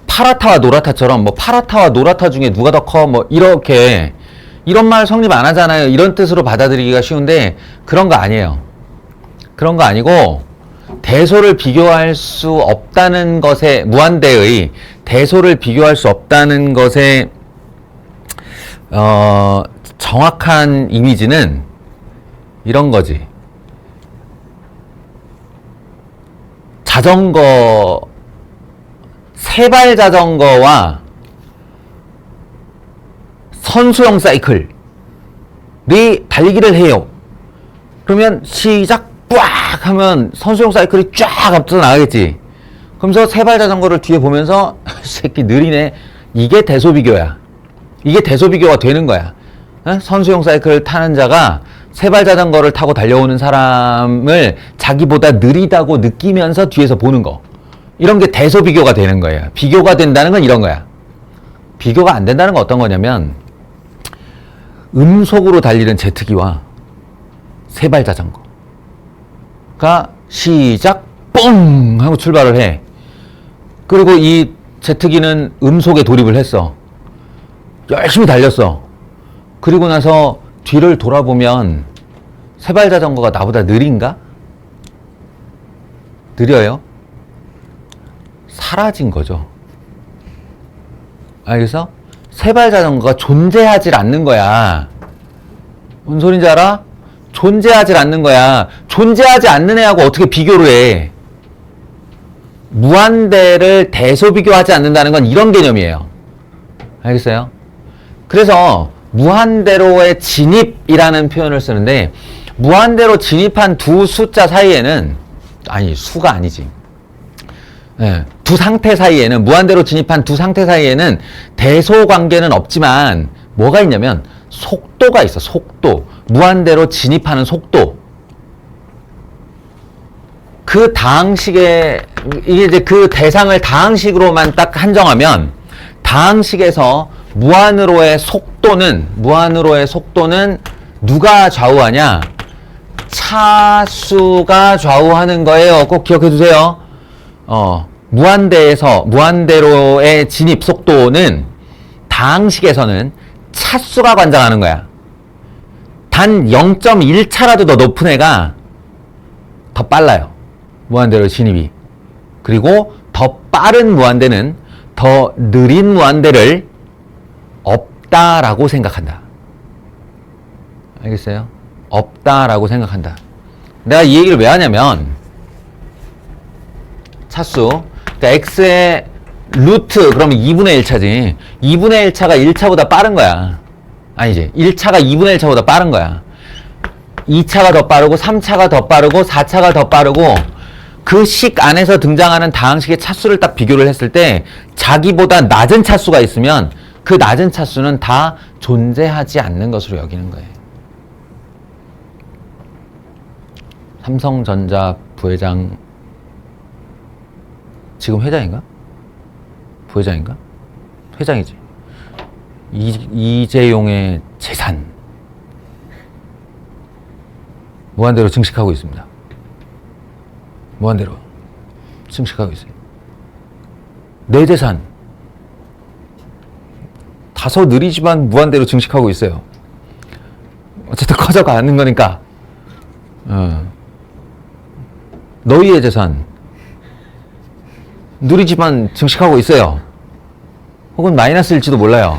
파라타와 노라타처럼 뭐 파라타와 노라타 중에 누가 더 커? 뭐 이렇게 이런 말 성립 안 하잖아요. 이런 뜻으로 받아들이기가 쉬운데 그런 거 아니에요. 그런 거 아니고 대소를 비교할 수 없다는 것에 무한대의 대소를 비교할 수 없다는 것에 정확한 이미지는 이런 거지. 자전거, 세발 자전거와 선수용 사이클이 달리기를 해요. 그러면 시작 빡 하면 선수용 사이클이 쫙 앞서 나가겠지. 그러면서 세발 자전거를 뒤에 보면서 새끼 느리네. 이게 대소비교야. 이게 대소비교가 되는 거야. 선수용 사이클 타는 자가 세발 자전거를 타고 달려오는 사람을 자기보다 느리다고 느끼면서 뒤에서 보는 거. 이런 게 대소비교가 되는 거예요. 비교가 된다는 건 이런 거야. 비교가 안 된다는 건 어떤 거냐면 음속으로 달리는 제트기와 세발 자전거가 시작 뻥 하고 출발을 해. 그리고 이 제트기는 음속에 돌입을 했어. 열심히 달렸어. 그리고 나서 뒤를 돌아보면 세발 자전거가 나보다 느린가? 느려요? 사라진 거죠. 알겠어? 세발 자전거가 존재하질 않는 거야. 뭔 소린지 알아? 존재하질 않는 거야. 존재하지 않는 애하고 어떻게 비교를 해? 무한대를 대소비교하지 않는다는 건 이런 개념이에요. 알겠어요? 그래서 무한대로의 진입이라는 표현을 쓰는데 무한대로 진입한 두 숫자 사이에는 아니 수가 아니지. 네, 두 상태 사이에는 무한대로 진입한 두 상태 사이에는 대소 관계는 없지만 뭐가 있냐면 속도가 있어. 속도. 무한대로 진입하는 속도. 그 다항식에 이게 이제 그 대상을 다항식으로만 딱 한정하면 다항식에서 무한으로의 속도는 누가 좌우하냐? 차수가 좌우하는 거예요. 꼭 기억해 두세요. 무한대로의 진입 속도는 다항식에서는 차수가 관장하는 거야. 단 0.1차라도 더 높은 애가 더 빨라요. 무한대로 진입이. 그리고 더 빠른 무한대는 더 느린 무한대를 없다라고 생각한다. 알겠어요? 없다라고 생각한다. 내가 이 얘기를 왜 하냐면 차수, 그러니까 x의 루트 그러면 2분의 1차지. 2분의 1차가 1차보다 빠른 거야. 아니지. 1차가 2분의 1차보다 빠른 거야. 2차가 더 빠르고 3차가 더 빠르고 4차가 더 빠르고 그 식 안에서 등장하는 다항식의 차수를 딱 비교를 했을 때 자기보다 낮은 차수가 있으면 그 낮은 차수는 다 존재하지 않는 것으로 여기는 거예요. 삼성전자 부회장 지금 회장인가? 부회장인가? 회장이지. 이재용의 재산 무한대로 증식하고 있습니다. 무한대로 증식하고 있어요. 내 재산 다소 느리지만 무한대로 증식하고 있어요. 어쨌든 커져가는 거니까. 너희의 재산 느리지만 증식하고 있어요. 혹은 마이너스일지도 몰라요.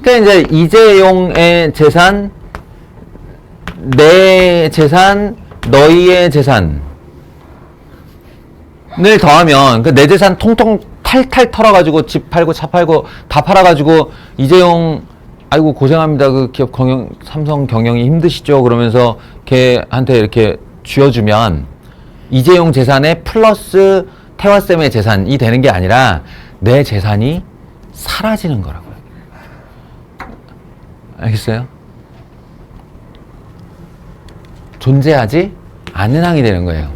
그러니까 이제 이재용의 재산, 내 재산, 너희의 재산을 더하면 그 내 재산 통통 탈탈 털어가지고 집 팔고 차 팔고 다 팔아가지고 이재용 아이고 고생합니다. 그 기업 삼성 경영이 힘드시죠? 그러면서 걔한테 이렇게 쥐어주면 이재용 재산에 플러스 태화쌤의 재산이 되는 게 아니라 내 재산이 사라지는 거라고요. 알겠어요? 존재하지 않는 항이 되는 거예요.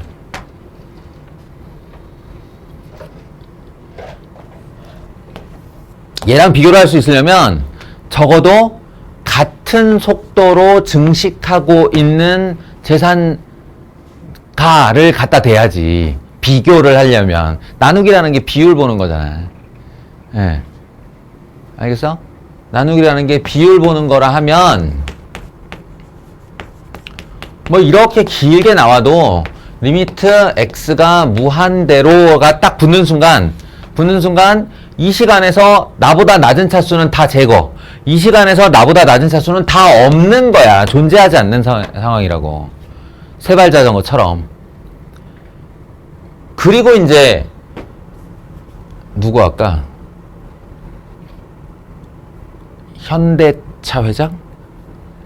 얘랑 비교를 할 수 있으려면 적어도 같은 속도로 증식하고 있는 재산가를 갖다 대야지. 비교를 하려면. 나누기라는 게 비율 보는 거잖아. 예. 알겠어? 나누기라는 게 비율 보는 거라 하면 뭐 이렇게 길게 나와도 리미트 x가 무한대로가 딱 붙는 순간 이 시간에서 나보다 낮은 차수는 다 제거. 이 시간에서 나보다 낮은 차수는 다 없는 거야. 존재하지 않는 상황이라고. 세발 자전거처럼. 그리고 이제 누구 할까? 현대차 회장?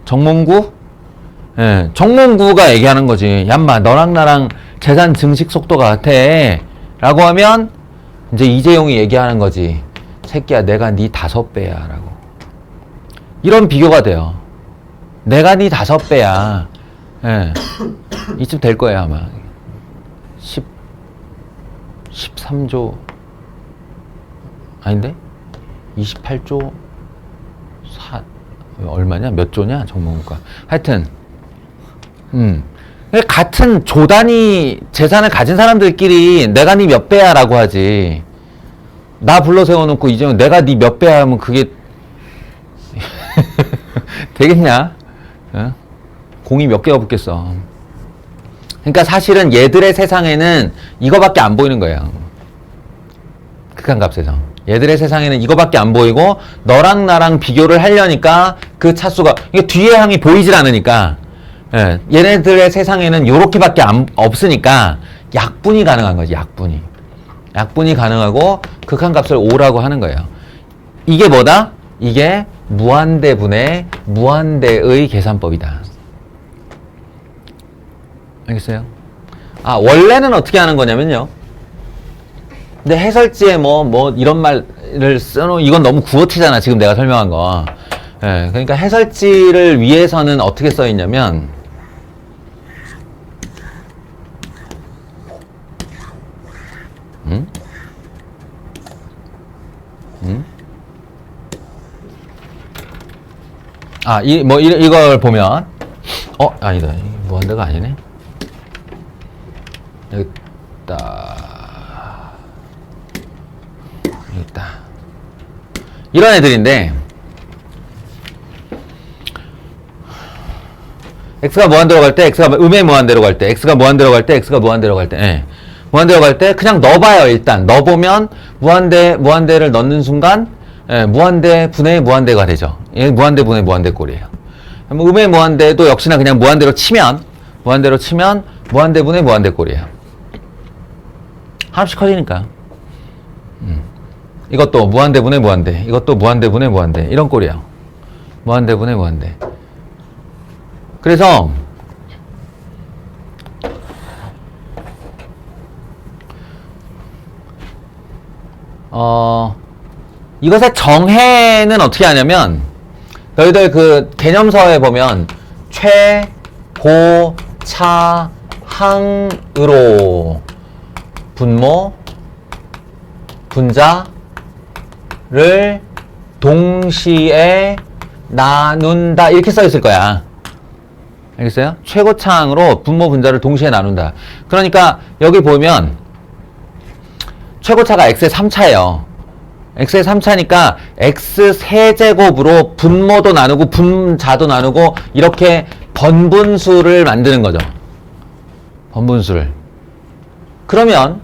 정몽구? 예, 정몽구가 얘기하는 거지. 얌마, 너랑 나랑 재산 증식 속도가 같아. 라고 하면, 이제 이재용이 얘기하는 거지. 새끼야, 내가 네 5배야. 라고. 이런 비교가 돼요. 내가 네 5배야. 예. 이쯤 될 거예요, 아마. 13조. 아닌데? 28조. 얼마냐? 몇 조냐? 정몽구가. 하여튼, 같은 조 단위 재산을 가진 사람들끼리 내가 네 몇 배야 라고 하지. 나 불러 세워놓고 이제 내가 네 몇 배야 하면 그게 되겠냐? 어? 공이 몇 개가 붙겠어. 그러니까 사실은 얘들의 세상에는 이거밖에 안 보이는 거예요. 극한값에서. 얘들의 세상에는 이거밖에 안 보이고 너랑 나랑 비교를 하려니까 그 차수가 이게 뒤에 항이 보이질 않으니까 예, 얘네들의 세상에는 요렇게밖에 없으니까 약분이 가능한 거지. 약분이 가능하고 극한값을 5라고 하는 거예요. 이게 뭐다? 이게 무한대분의 무한대의 계산법이다. 알겠어요? 아, 원래는 어떻게 하는 거냐면요. 근데 해설지에 뭐 이런 말을 써놓은 이건 너무 구어티잖아. 지금 내가 설명한 거. 예, 그러니까 해설지를 위해서는 어떻게 써 있냐면 아, 이걸 보면 아니다. 무한대가 아니네. 여기 있다. 이런 애들인데 x가 무한대로 갈 때, x가 음의 무한대로 갈 때, x가 무한대로 갈 때, x가 무한대로 갈 때, 예. 무한대로 갈 때 그냥 넣어봐요. 일단 넣어보면 무한대를 넣는 순간 예, 무한대 분의 무한대가 되죠. 예, 무한대 분의 무한대 꼴이에요. 음의 무한대도 역시나 그냥 무한대로 치면 무한대 분의 무한대 꼴이에요. 하나씩 커지니까. 이것도 무한대 분의 무한대, 이것도 무한대 분의 무한대, 이런 꼴이에요. 무한대 분의 무한대. 그래서 이것의 정해는 어떻게 하냐면 너희들 그 개념서에 보면 최, 고, 차, 항으로 분모, 분자를 동시에 나눈다 이렇게 써 있을 거야. 알겠어요? 최고차항으로 분모 분자를 동시에 나눈다. 그러니까 여기 보면 최고차가 x의 3차예요. x의 3차니까 x 세제곱으로 분모도 나누고 분자도 나누고 이렇게 번분수를 만드는 거죠. 번분수를. 그러면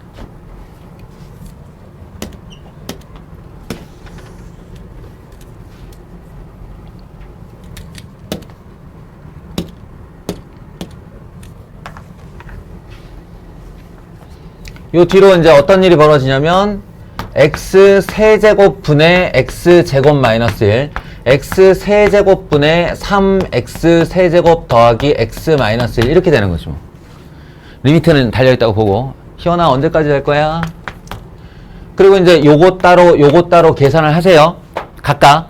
요 뒤로 이제 어떤 일이 벌어지냐면 x 세제곱 분의 x 제곱 마이너스 1 x 세제곱 분의 3x 세제곱 더하기 x 마이너스 1 이렇게 되는 거죠. 리미트는 달려있다고 보고 희원아 언제까지 될 거야? 그리고 이제 요거 따로 계산을 하세요. 각각.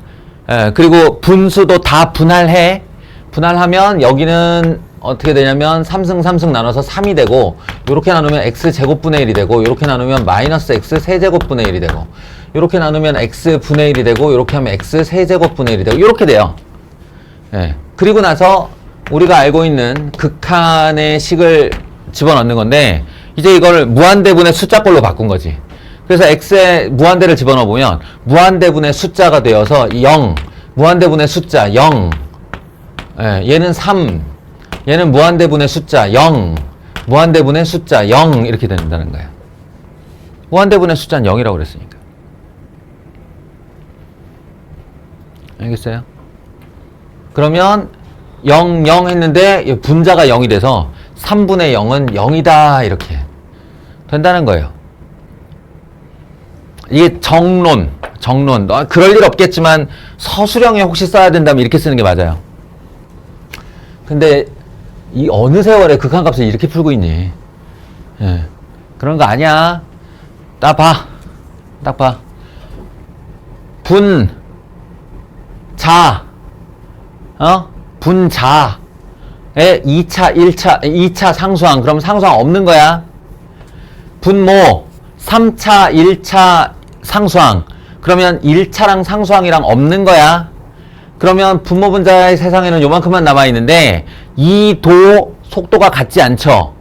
그리고 분수도 다 분할해. 분할하면 여기는 어떻게 되냐면 3승 3승 나눠서 3이 되고 요렇게 나누면 x 제곱분의 1이 되고 요렇게 나누면 마이너스 x 세제곱분의 1이 되고 요렇게 나누면 x 분의 1이 되고 요렇게 하면 x 세제곱분의 1이 되고 요렇게 돼요. 예. 그리고 나서 우리가 알고 있는 극한의 식을 집어넣는 건데 이제 이걸 무한대분의 숫자꼴로 바꾼 거지. 그래서 x에 무한대를 집어넣어 보면 무한대분의 숫자가 되어서 0 무한대분의 숫자 0 예. 얘는 3 얘는 무한대분의 숫자 0, 무한대분의 숫자 0 이렇게 된다는 거야. 무한대분의 숫자는 0이라고 그랬으니까. 알겠어요? 그러면 0, 0 했는데 분자가 0이 돼서 3분의 0은 0이다 이렇게 된다는 거예요. 이게 정론. 그럴 일 없겠지만 서술형에 혹시 써야 된다면 이렇게 쓰는 게 맞아요. 근데 이 어느 세월에 극한값을 이렇게 풀고 있니? 예. 그런 거 아니야. 딱 봐. 분자의 2차 상수항. 그럼 상수항 없는 거야. 분모 3차 1차 상수항. 그러면 1차랑 상수항이랑 없는 거야. 그러면 분모 분자의 세상에는 요만큼만 남아있는데 이 도 속도가 같지 않죠.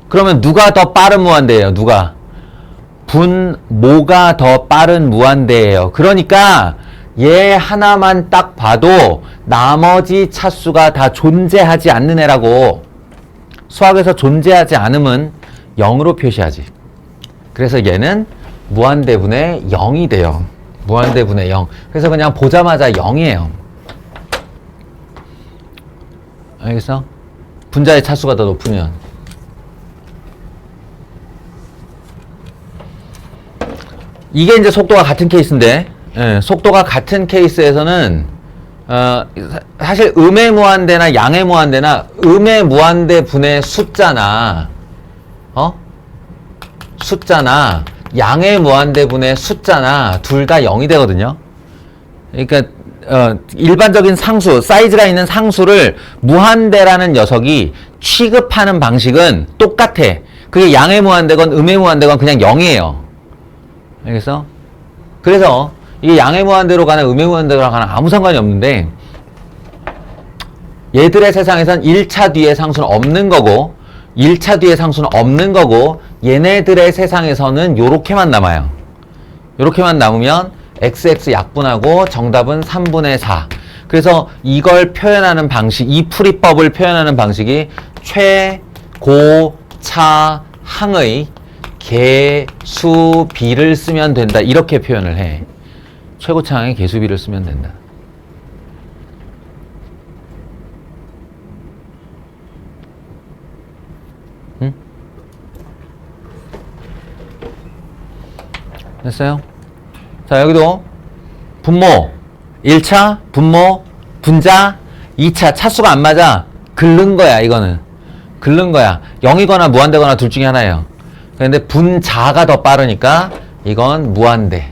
그러면 누가 더 빠른 무한대예요? 누가? 분모가 더 빠른 무한대예요. 그러니까 얘 하나만 딱 봐도 나머지 차수가 다 존재하지 않는 애라고. 수학에서 존재하지 않으면 0으로 표시하지. 그래서 얘는 무한대분의 0이 돼요. 무한대분의 0. 그래서 그냥 보자마자 0이에요. 알겠어? 분자의 차수가 더 높으면. 이게 이제 속도가 같은 케이스인데, 속도가 같은 케이스에서는 사실 음의 무한대나 양의 무한대나 음의 무한대 분의 숫자나 양의 무한대 분의 숫자나 둘 다 0이 되거든요. 그러니까 일반적인 상수, 사이즈가 있는 상수를 무한대라는 녀석이 취급하는 방식은 똑같아. 그게 양의 무한대건 음의 무한대건 그냥 0이에요. 알겠어? 그래서 이게 양의 무한대로 가나 음의 무한대로 가나 아무 상관이 없는데 얘들의 세상에선 1차 뒤에 상수는 없는 거고 1차 뒤에 상수는 없는 거고 얘네들의 세상에서는 요렇게만 남아요. 요렇게만 남으면 XX 약분하고 정답은 3분의 4. 그래서 이걸 표현하는 방식, 이 풀이법을 표현하는 방식이 최고차항의 개수비를 쓰면 된다. 이렇게 표현을 해. 최고차항의 개수비를 쓰면 된다. 응? 됐어요? 자, 여기도 분모 1차, 분모, 분자 2차 차수가 안 맞아. 긁는 거야. 이거는 긁는 거야. 0이거나 무한대거나 둘 중에 하나예요. 그런데 분자가 더 빠르니까 이건 무한대.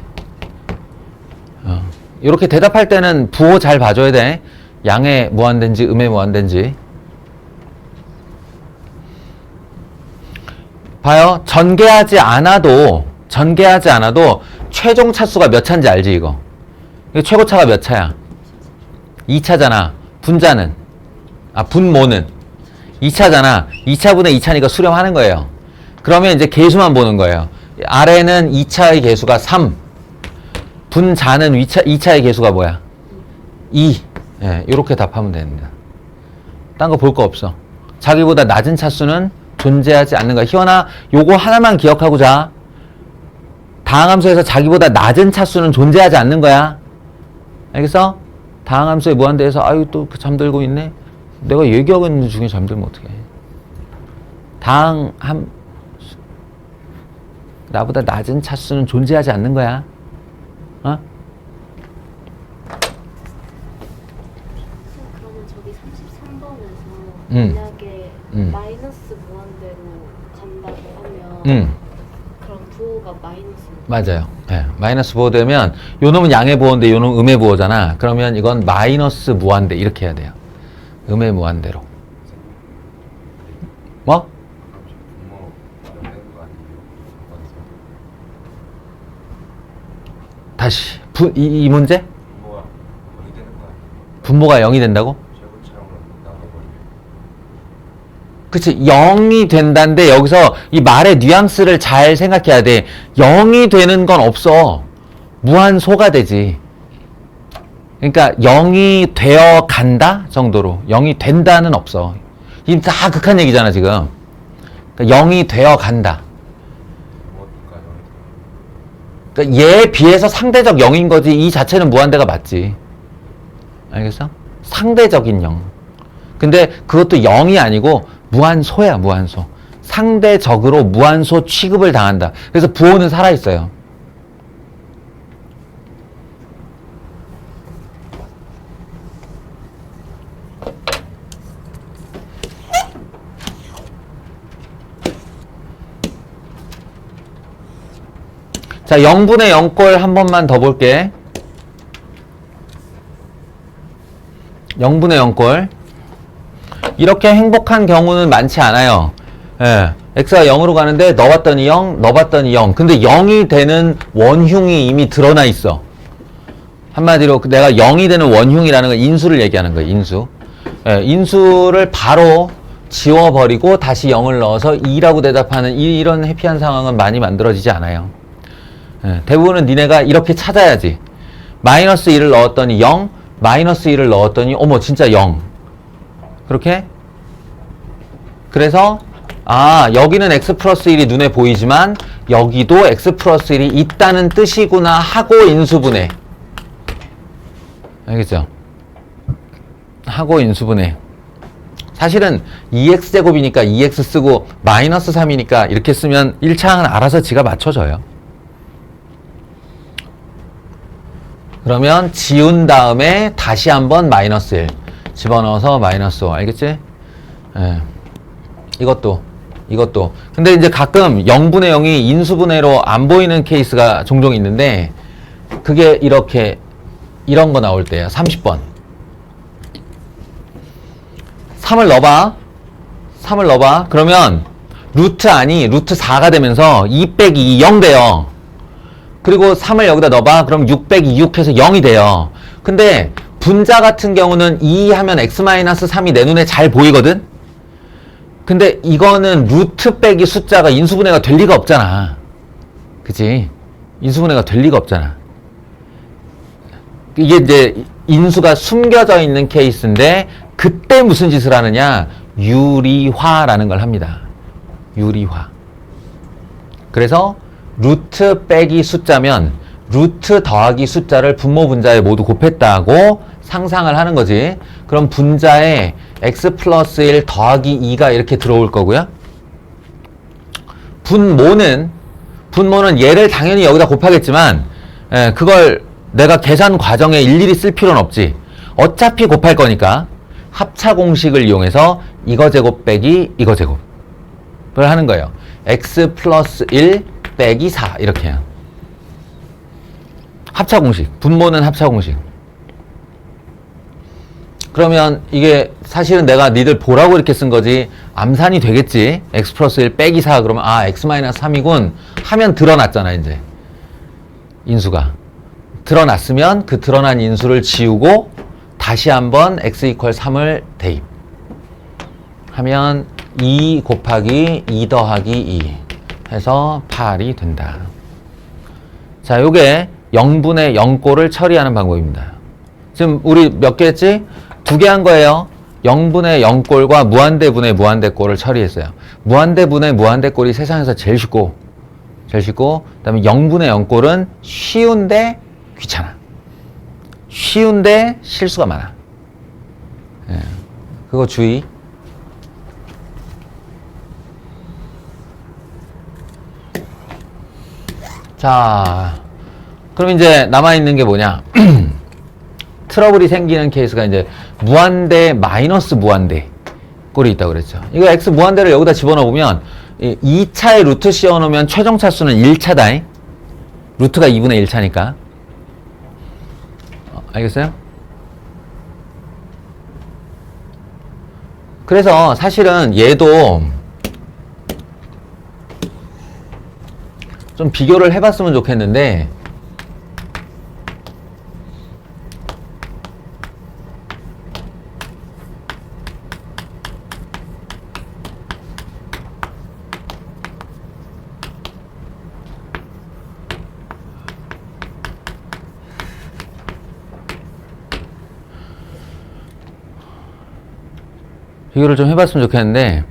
이렇게 대답할 때는 부호 잘 봐줘야 돼. 양의 무한대인지 음의 무한대인지. 봐요. 전개하지 않아도 최종 차수가 몇 차인지 알지 이거? 이거 최고차가 몇 차야? 2차잖아. 분자는? 분모는? 2차잖아. 2차분의 2차니까 수렴하는 거예요. 그러면 이제 개수만 보는 거예요. 아래는 2차의 개수가 3. 분자는 2차의 개수가 뭐야? 2. 예, 이렇게 답하면 됩니다. 딴 거 볼 거 없어. 자기보다 낮은 차수는 존재하지 않는 거야. 희원아, 요거 하나만 기억하고 자. 다항함수에서 자기보다 낮은 차수는 존재하지 않는 거야. 알겠어? 다항함수의 무한대에서 아유 또 잠들고 있네. 내가 얘기하고 있는 중에 잠들면 어떡해. 다항함 나보다 낮은 차수는 존재하지 않는 거야. 어? 그러면 저기 33번에서 만약에 마이너스 무한대로 간다고 하면 그럼 부호가 마이너스 맞아요. 네, 마이너스 부호 되면 요 놈은 양의 부호인데 요 놈은 음의 부호잖아. 그러면 이건 마이너스 무한대 이렇게 해야 돼요. 음의 무한대로. 뭐? 다시 이 문제? 분모가 0이 된다고? 그치, 0이 된다는데 여기서 이 말의 뉘앙스를 잘 생각해야 돼. 0이 되는 건 없어. 무한소가 되지. 그러니까 0이 되어 간다 정도로. 0이 된다는 없어. 이게 다 극한 얘기잖아 지금. 그러니까 0이 되어 간다. 그러니까 얘에 비해서 상대적 0인 거지 이 자체는 무한대가 맞지. 알겠어? 상대적인 0. 근데 그것도 0이 아니고 무한소야, 무한소. 상대적으로 무한소 취급을 당한다. 그래서 부호는 살아있어요. 자, 0분의 0꼴 한 번만 더 볼게. 0분의 0꼴. 이렇게 행복한 경우는 많지 않아요. 예. x가 0으로 가는데 넣어봤더니 0, 넣어봤더니 0. 근데 0이 되는 원흉이 이미 드러나 있어. 한마디로 내가 0이 되는 원흉이라는 건 인수를 얘기하는 거예요. 인수. 예, 인수를 바로 지워버리고 다시 0을 넣어서 2라고 대답하는 이런 해피한 상황은 많이 만들어지지 않아요. 예, 대부분은 니네가 이렇게 찾아야지. 마이너스 1을 넣었더니 0, 마이너스 1을 넣었더니 어머 진짜 0. 그렇게? 그래서 여기는 x 플러스 1이 눈에 보이지만 여기도 x 플러스 1이 있다는 뜻이구나 하고 인수분해. 알겠죠? 하고 인수분해. 사실은 2x제곱이니까 2x 쓰고 마이너스 3이니까 이렇게 쓰면 1차항은 알아서 지가 맞춰져요. 그러면 지운 다음에 다시 한번 마이너스 1 집어넣어서 마이너스 5. 알겠지? 예. 이것도. 근데 이제 가끔 0분의 0이 인수분해로 안 보이는 케이스가 종종 있는데 그게 이렇게 이런 거 나올 때야. 30번. 3을 넣어봐. 그러면 루트 안이 루트 4가 되면서 2 빼기 2 0 돼요. 그리고 3을 여기다 넣어봐. 그럼 6 빼기 6 해서 0이 돼요. 근데 분자 같은 경우는 2 하면 x-3이 내 눈에 잘 보이거든? 근데 이거는 루트 빼기 숫자가 인수분해가 될 리가 없잖아. 그치? 인수분해가 될 리가 없잖아. 이게 이제 인수가 숨겨져 있는 케이스인데 그때 무슨 짓을 하느냐? 유리화라는 걸 합니다. 유리화. 그래서 루트 빼기 숫자면 루트 더하기 숫자를 분모 분자에 모두 곱했다고 상상을 하는 거지. 그럼 분자에 x 플러스 1 더하기 2가 이렇게 들어올 거고요. 분모는 얘를 당연히 여기다 곱하겠지만 그걸 내가 계산 과정에 일일이 쓸 필요는 없지. 어차피 곱할 거니까 합차 공식을 이용해서 이거 제곱 빼기 이거 제곱을 하는 거예요. x 플러스 1 빼기 4 이렇게 해요. 합차 공식. 분모는 합차 공식. 그러면 이게 사실은 내가 니들 보라고 이렇게 쓴 거지 암산이 되겠지. x 플러스 1 빼기 4 그러면 x 마이너스 3이군 하면 드러났잖아. 이제 인수가 드러났으면 그 드러난 인수를 지우고 다시 한번 x 이퀄 3을 대입 하면 2 곱하기 2 더하기 2 해서 8이 된다. 자, 요게 0분의 0꼴을 처리하는 방법입니다. 지금 우리 몇 개 했지? 2개 한 거예요. 0분의 0꼴과 무한대분의 무한대꼴을 처리했어요. 무한대분의 무한대꼴이 세상에서 제일 쉽고 그 다음에 0분의 0꼴은 쉬운데 귀찮아. 쉬운데 실수가 많아. 예, 그거 주의. 자, 그럼 이제 남아있는 게 뭐냐? 트러블이 생기는 케이스가 이제 무한대 마이너스 무한대 꼴이 있다고 그랬죠. 이거 x 무한대를 여기다 집어넣으면 2차에 루트 씌워놓으면 최종 차수는 1차다. 루트가 2분의 1차니까. 알겠어요? 그래서 사실은 얘도 좀 비교를 해봤으면 좋겠는데 비교를 좀 해봤으면 좋겠는데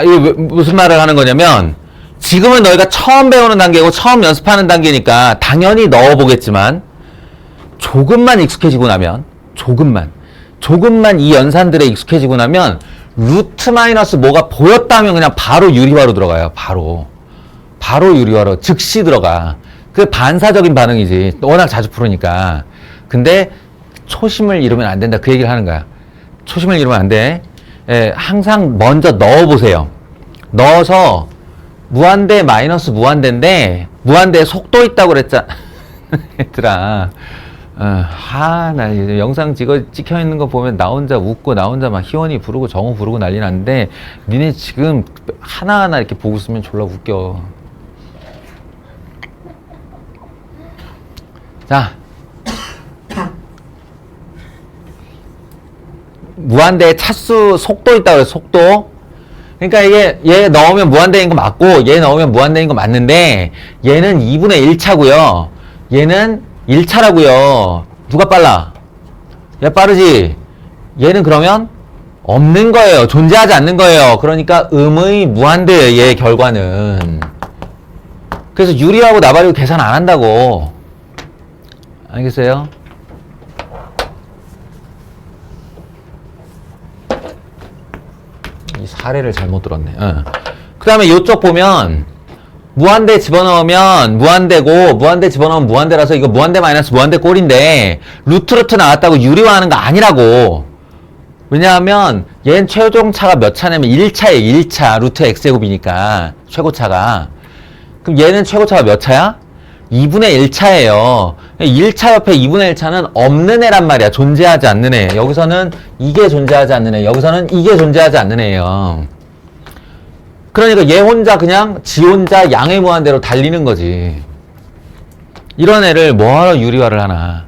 이게 무슨 말을 하는 거냐면 지금은 너희가 처음 배우는 단계고 처음 연습하는 단계니까 당연히 넣어보겠지만 조금만 익숙해지고 나면, 조금만 이 연산들에 익숙해지고 나면, 루트 마이너스 뭐가 보였다 하면 그냥 바로 유리화로 들어가요. 바로 유리화로 즉시 들어가. 그 반사적인 반응이지. 워낙 자주 풀으니까. 근데 초심을 잃으면 안 된다. 그 얘기를 하는 거야. 초심을 잃으면 안 돼. 예, 항상 먼저 넣어보세요. 넣어서 무한대 마이너스 무한대인데 무한대에 속도 있다고 그랬잖아. 얘들아. 나 이제 영상 찍혀 있는 거 보면 나 혼자 웃고 나 혼자 막 희원이 부르고 정우 부르고 난리 났는데 니네 지금 하나하나 이렇게 보고 있으면 졸라 웃겨. 자. 무한대에 차수 속도 있다고 그래서 속도. 그러니까 이게 얘 넣으면 무한대인 거 맞고 얘 넣으면 무한대인 거 맞는데 얘는 2분의 1차고요. 얘는 1차라고요. 누가 빨라? 얘 빠르지? 얘는 그러면 없는 거예요. 존재하지 않는 거예요. 그러니까 음의 무한대예요. 얘 결과는. 그래서 유리하고 나발이고 계산 안 한다고. 알겠어요? 이 사례를 잘못 들었네. 그 다음에 이쪽 보면 무한대 집어넣으면 무한대고 무한대 집어넣으면 무한대라서 이거 무한대 마이너스 무한대 꼴인데 루트 나왔다고 유리화하는 거 아니라고. 왜냐하면 얘는 최종차가 몇 차냐면 1차예요. 1차 루트 x제곱이니까 최고차가. 그럼 얘는 최고차가 몇 차야? 2분의 1차예요. 1차 옆에 2분의 1차는 없는 애란 말이야. 존재하지 않는 애. 여기서는 이게 존재하지 않는 애. 여기서는 이게 존재하지 않는 애예요. 그러니까 얘 혼자 그냥 지 혼자 양의 무한대로 달리는 거지. 이런 애를 뭐하러 유리화를 하나.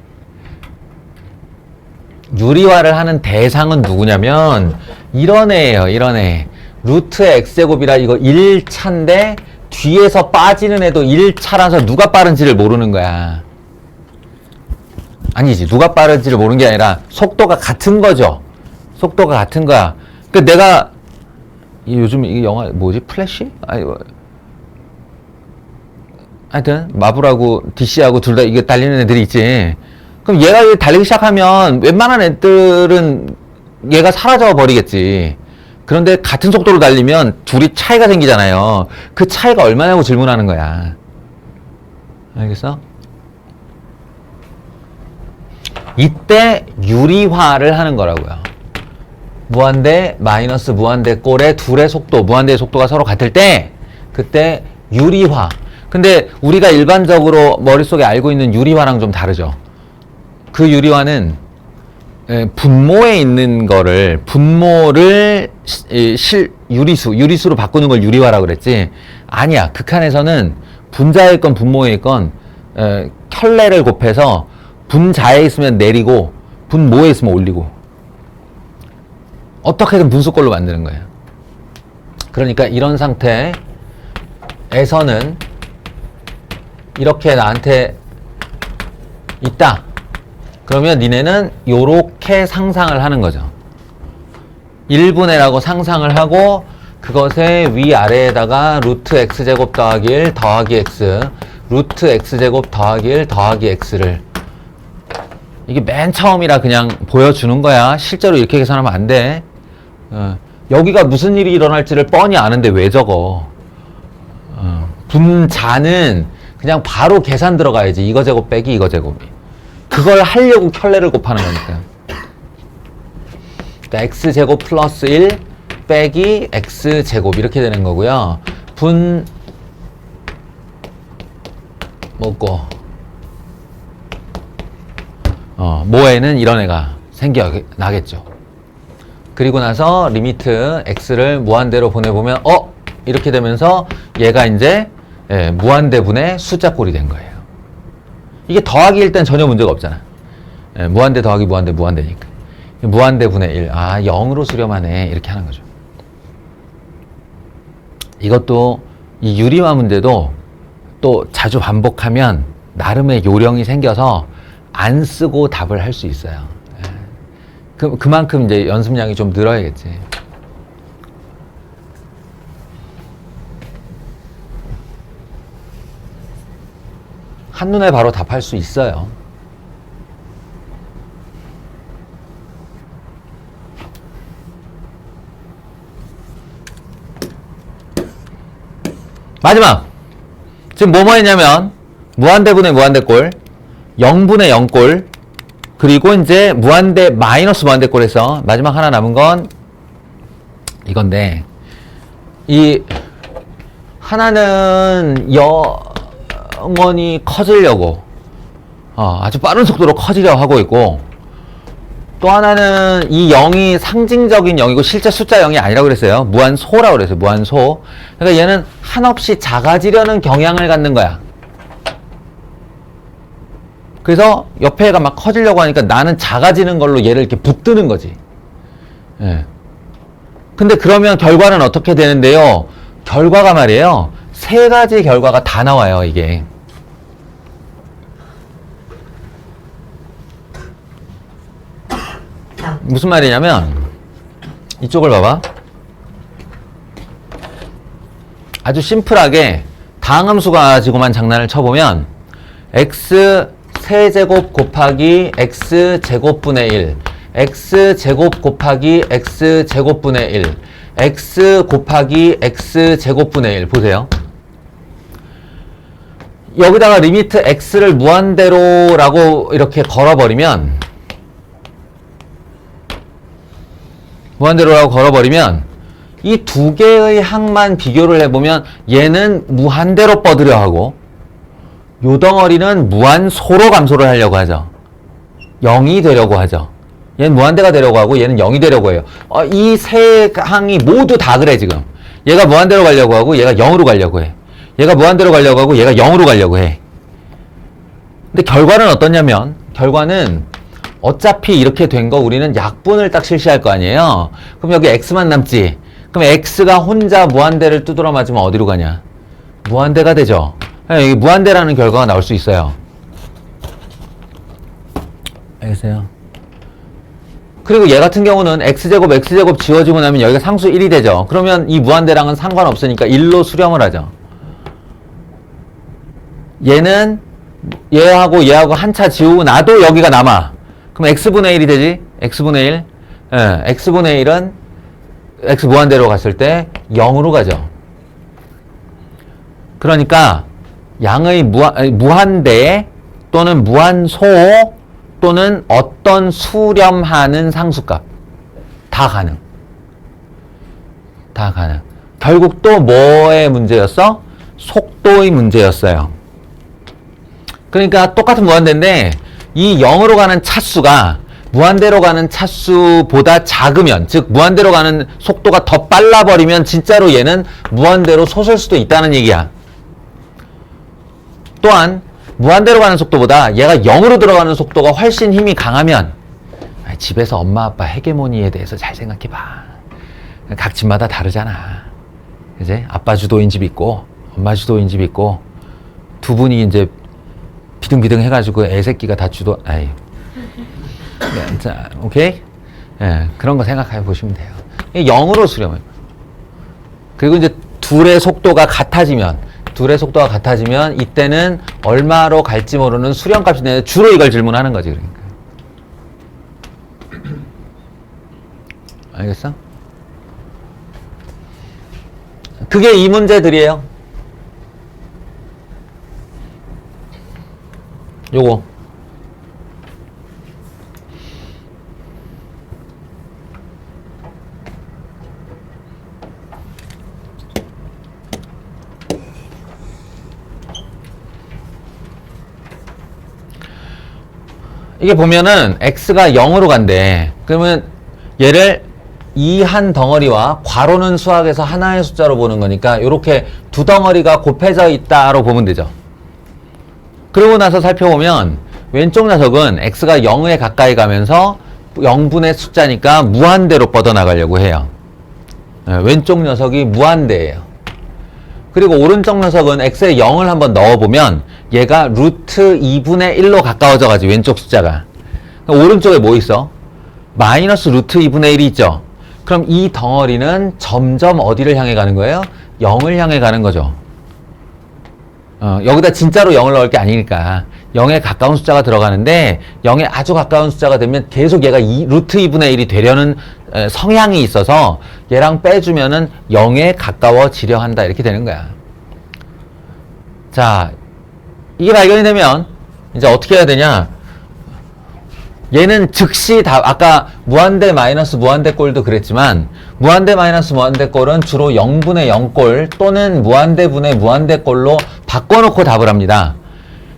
유리화를 하는 대상은 누구냐면 이런 애예요. 이런 애. 루트 x제곱이라 이거 1차인데 뒤에서 빠지는 애도 1차라서 누가 빠른지를 모르는 거야. 아니지. 누가 빠른지를 모르는 게 아니라 속도가 같은 거죠. 속도가 같은 거야. 그 내가 요즘 이 영화 뭐지? 플래시? 하여튼 마블하고 DC하고 둘 다 이게 달리는 애들이 있지. 그럼 얘가 달리기 시작하면 웬만한 애들은 얘가 사라져 버리겠지. 그런데 같은 속도로 달리면 둘이 차이가 생기잖아요. 그 차이가 얼마냐고 질문하는 거야. 알겠어? 이때 유리화를 하는 거라고요. 무한대 마이너스 무한대 꼴의 둘의 속도, 무한대의 속도가 서로 같을 때 그때 유리화. 근데 우리가 일반적으로 머릿속에 알고 있는 유리화랑 좀 다르죠. 그 유리화는 분모에 있는 거를 분모를 유리수로 바꾸는 걸 유리화라고 그랬지. 아니야. 극한에서는 분자에 있건 분모에 있건 켤레를 곱해서 분자에 있으면 내리고 분모에 있으면 올리고 어떻게든 분수꼴로 만드는 거예요. 그러니까 이런 상태에서는 이렇게 나한테 있다. 그러면 니네는 요렇게 상상을 하는 거죠. 1분의라고 상상을 하고 그것의 위아래에다가 루트 x제곱 더하기 1 더하기 x 루트 x제곱 더하기 1 더하기 x를 이게 맨 처음이라 그냥 보여주는 거야. 실제로 이렇게 계산하면 안 돼. 여기가 무슨 일이 일어날지를 뻔히 아는데 왜 적어. 분자는 그냥 바로 계산 들어가야지. 이거 제곱 빼기 이거 제곱이. 그걸 하려고 켤레를 곱하는 거니까. 그러니까 x제곱 플러스 1 빼기 x제곱 이렇게 되는 거고요. 분 먹고 모에는 이런 애가 생겨나겠죠. 그리고 나서 리미트 x를 무한대로 보내보면 이렇게 되면서 얘가 이제 무한대분의 숫자꼴이 된 거예요. 이게 더하기일 땐 전혀 문제가 없잖아. 무한대 더하기 무한대니까. 무한대분의 1. 0으로 수렴하네. 이렇게 하는 거죠. 이것도 이 유리화 문제도 또 자주 반복하면 나름의 요령이 생겨서 안 쓰고 답을 할 수 있어요. 그만큼 이제 연습량이 좀 늘어야겠지. 한눈에 바로 답할 수 있어요. 마지막. 지금 뭐뭐 했냐면, 무한대분의 무한대꼴, 0분의 0꼴, 그리고 이제 무한대 마이너스 무한대꼴 해서 마지막 하나 남은 건 이건데, 이 하나는 영원히 커지려고 아주 빠른 속도로 커지려고 하고 있고, 또 하나는 이 0이 상징적인 0이고 실제 숫자 0이 아니라고 그랬어요. 무한소라고 그랬어요. 무한소. 그러니까 얘는 한없이 작아지려는 경향을 갖는 거야. 그래서 옆에 애가 막 커지려고 하니까 나는 작아지는 걸로 얘를 이렇게 붙드는 거지. 예. 근데 그러면 결과는 어떻게 되는데요? 결과가 말이에요. 세 가지 결과가 다 나와요, 이게. 무슨 말이냐면, 이쪽을 봐봐. 아주 심플하게 다항함수 가지고만 장난을 쳐보면, x 세제곱 곱하기 x 제곱분의 1, x 제곱 곱하기 x 제곱분의 1, x 곱하기 x 제곱분의 1 보세요. 여기다가 리미트 x를 무한대로라고 이렇게 걸어버리면 이 두 개의 항만 비교를 해보면 얘는 무한대로 뻗으려 하고 요 덩어리는 무한소로 감소를 하려고 하죠. 0이 되려고 하죠. 얘는 무한대가 되려고 하고 얘는 0이 되려고 해요. 이 세 항이 모두 다 그래 지금. 얘가 무한대로 가려고 하고 얘가 0으로 가려고 해. 얘가 무한대로 가려고 하고 얘가 0으로 가려고 해. 근데 결과는 어떠냐면 결과는 어차피 이렇게 된 거 우리는 약분을 딱 실시할 거 아니에요. 그럼 여기 x만 남지. 그럼 x가 혼자 무한대를 두드러 맞으면 어디로 가냐? 무한대가 되죠. 여기 무한대라는 결과가 나올 수 있어요. 알겠어요? 그리고 얘 같은 경우는 x제곱 지워지고 나면 여기가 상수 1이 되죠. 그러면 이 무한대랑은 상관없으니까 1로 수렴을 하죠. 얘는 얘하고 한 차 지우고 나도 여기가 남아. 그럼 x분의 1이 되지? x분의 1. x분의 1은 x 무한대로 갔을 때 0으로 가죠. 그러니까 양의 무한대 또는 무한소 또는 어떤 수렴하는 상수값 다 가능. 다 가능. 결국 또 뭐의 문제였어? 속도의 문제였어요. 그러니까 똑같은 무한대인데 이 0으로 가는 차수가 무한대로 가는 차수보다 작으면, 즉 무한대로 가는 속도가 더 빨라버리면 진짜로 얘는 무한대로 솟을 수도 있다는 얘기야. 또한 무한대로 가는 속도보다 얘가 0으로 들어가는 속도가 훨씬 힘이 강하면 집에서 엄마 아빠 헤게모니에 대해서 잘 생각해봐. 각 집마다 다르잖아. 이제 아빠 주도인 집 있고 엄마 주도인 집 있고 두 분이 이제 비등비등 해가지고 애 새끼가 다 주도. 아이. 네, 자, 오케이? 예, 그런 거 생각해 보시면 돼요. 0으로 수렴해요. 그리고 이제 둘의 속도가 같아지면 이때는 얼마로 갈지 모르는 수렴값이 되는데 주로 이걸 질문하는 거지. 그러니까. 알겠어? 그게 이 문제들이에요. 요거. 이게 보면은 x가 0으로 간대. 그러면 얘를 이 한 덩어리와 괄호는 수학에서 하나의 숫자로 보는 거니까 이렇게 두 덩어리가 곱해져 있다로 보면 되죠. 그러고 나서 살펴보면 왼쪽 녀석은 x가 0에 가까이 가면서 0분의 숫자니까 무한대로 뻗어나가려고 해요. 왼쪽 녀석이 무한대예요. 그리고 오른쪽 녀석은 x에 0을 한번 넣어보면 얘가 루트 2분의 1로 가까워져 가지고 왼쪽 숫자가. 오른쪽에 뭐 있어? 마이너스 루트 2분의 1이 있죠. 그럼 이 덩어리는 점점 어디를 향해 가는 거예요? 0을 향해 가는 거죠. 여기다 진짜로 0을 넣을 게 아니니까 0에 가까운 숫자가 들어가는데 0에 아주 가까운 숫자가 되면 계속 얘가 루트 2분의 1이 되려는 성향이 있어서 얘랑 빼주면은 0에 가까워지려 한다 이렇게 되는 거야. 자, 이게 발견이 되면 이제 어떻게 해야 되냐? 얘는 즉시 다 아까 무한대 마이너스 무한대 꼴도 그랬지만 무한대 마이너스 무한대 꼴은 주로 0분의 0꼴 또는 무한대분의 무한대 꼴로 바꿔놓고 답을 합니다.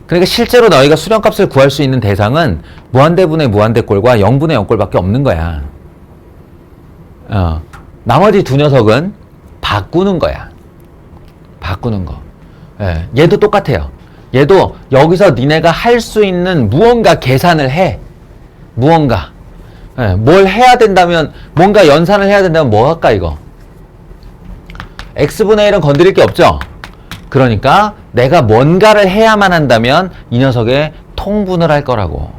그러니까 실제로 너희가 수렴값을 구할 수 있는 대상은 무한대분의 무한대 꼴과 0분의 0꼴밖에 없는 거야. 나머지 두 녀석은 바꾸는 거야. 바꾸는 거. 예, 얘도 똑같아요. 얘도 여기서 니네가 할 수 있는 무언가 계산을 해. 무언가. 예, 뭘 해야 된다면, 뭔가 연산을 해야 된다면 뭐 할까, 이거? x분의 1은 건드릴 게 없죠? 그러니까 내가 뭔가를 해야만 한다면 이 녀석의 통분을 할 거라고.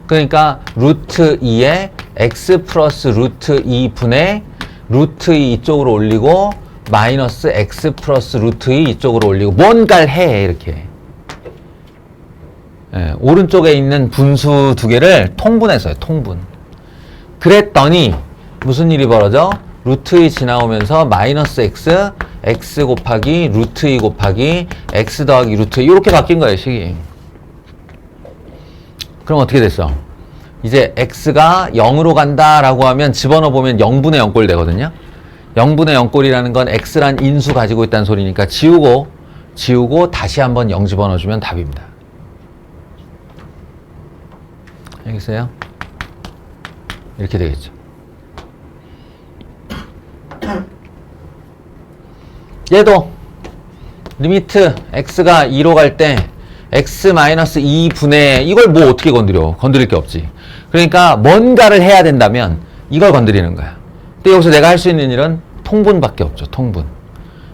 그러니까 루트 2에 x 플러스 루트 2분의 루트 2 이쪽으로 올리고 마이너스 x 플러스 루트 2 이쪽으로 올리고 뭔가를 해, 이렇게. 예, 오른쪽에 있는 분수 두 개를 통분했어요. 통분. 그랬더니 무슨 일이 벌어져? 루트 2 지나오면서 마이너스 x, x 곱하기 루트 2 곱하기 x 더하기 루트 2 이렇게 바뀐 거예요, 식이. 그럼 어떻게 됐어? 이제 x가 0으로 간다라고 하면 집어넣어 보면 0분의 0꼴 되거든요. 0분의 0꼴이라는 건 x란 인수 가지고 있다는 소리니까 지우고 다시 한번 0 집어넣어주면 답입니다. 알겠어요? 이렇게 되겠죠. 얘도 리미트 x가 2로 갈 때 x 마이너스 2분의 이걸 뭐 어떻게 건드릴 게 없지. 그러니까 뭔가를 해야 된다면 이걸 건드리는 거야. 근데 여기서 내가 할 수 있는 일은 통분밖에 없죠. 통분.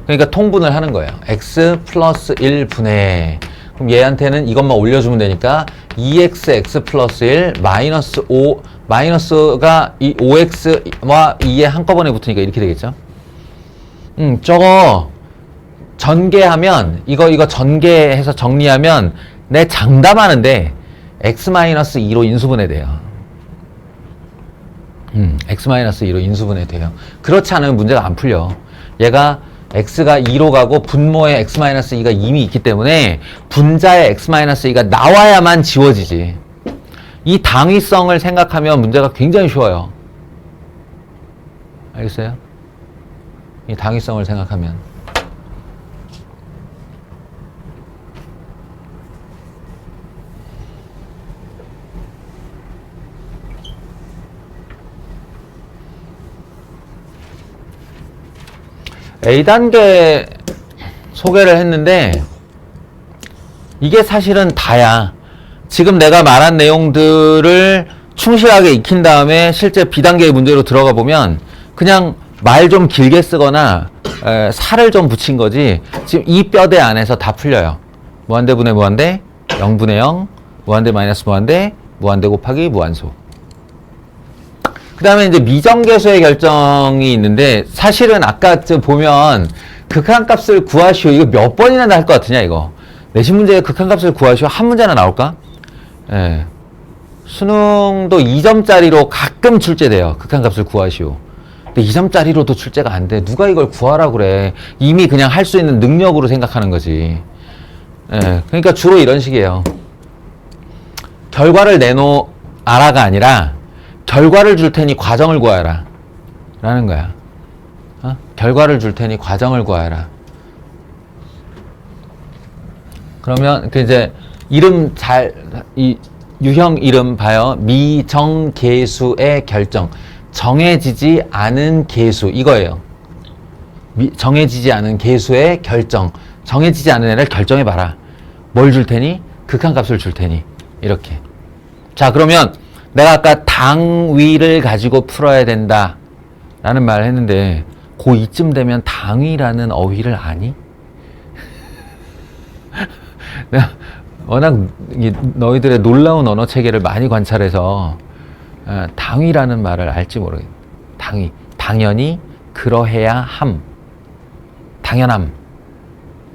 그러니까 통분을 하는 거예요. x 플러스 1분의 그럼 얘한테는 이것만 올려주면 되니까 2x x 플러스 1 마이너스 5 마이너스가 이 5x와 2에 한꺼번에 붙으니까 이렇게 되겠죠. 저거 전개하면 이거 전개해서 정리하면 내 장담하는데 x 마이너스 2로 인수분해 돼요. x 마이너스 2로 인수분해 돼요. 그렇지 않으면 문제가 안 풀려. 얘가 x가 2로 가고 분모에 x 마이너스 2가 이미 있기 때문에 분자에 x 마이너스 2가 나와야만 지워지지. 이 당위성을 생각하면 문제가 굉장히 쉬워요. 알겠어요? 이 당위성을 생각하면. A단계 소개를 했는데 이게 사실은 다야. 지금 내가 말한 내용들을 충실하게 익힌 다음에 실제 B단계의 문제로 들어가 보면 그냥 말 좀 길게 쓰거나 살을 좀 붙인 거지 지금 이 뼈대 안에서 다 풀려요. 무한대 분의 무한대 0분의 0 무한대 마이너스 무한대 무한대 곱하기 무한소. 그 다음에 이제 미정계수의 결정이 있는데 사실은 아까 보면 극한값을 구하시오. 이거 몇 번이나 나올 것 같으냐 이거. 내신 문제에 극한값을 구하시오. 한 문제나 나올까? 예. 수능도 2점짜리로 가끔 출제돼요. 극한값을 구하시오. 근데 2점짜리로도 출제가 안 돼. 누가 이걸 구하라고 그래. 이미 그냥 할 수 있는 능력으로 생각하는 거지. 예. 그러니까 주로 이런 식이에요. 결과를 내놓아라가 아니라 결과를 줄 테니 과정을 구하라 라는 거야. 결과를 줄 테니 과정을 구하라. 그러면 그 이제 이름 이 유형 이름 봐요. 미정계수의 결정. 정해지지 않은 계수 이거예요. 정해지지 않은 계수의 결정. 정해지지 않은 애를 결정해 봐라. 뭘 줄 테니? 극한값을 줄 테니. 이렇게. 자, 그러면 내가 아까 당위를 가지고 풀어야 된다 라는 말을 했는데 고2쯤 되면 당위라는 어휘를 아니? 내가 워낙 너희들의 놀라운 언어 체계를 많이 관찰해서 당위라는 말을 알지 모르겠다. 당위. 당연히 그러해야 함. 당연함.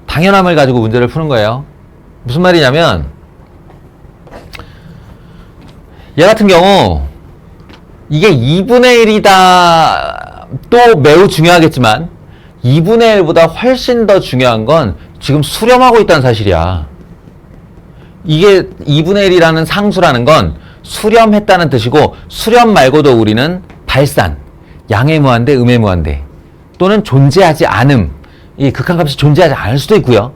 당연함을 가지고 문제를 푸는 거예요. 무슨 말이냐면 얘 같은 경우 이게 2분의 1이다 또 매우 중요하겠지만 2분의 1보다 훨씬 더 중요한 건 지금 수렴하고 있다는 사실이야. 이게 2분의 1이라는 상수라는 건 수렴했다는 뜻이고, 수렴 말고도 우리는 발산, 양의 무한대, 음의 무한대, 또는 존재하지 않음, 이 극한값이 존재하지 않을 수도 있고요.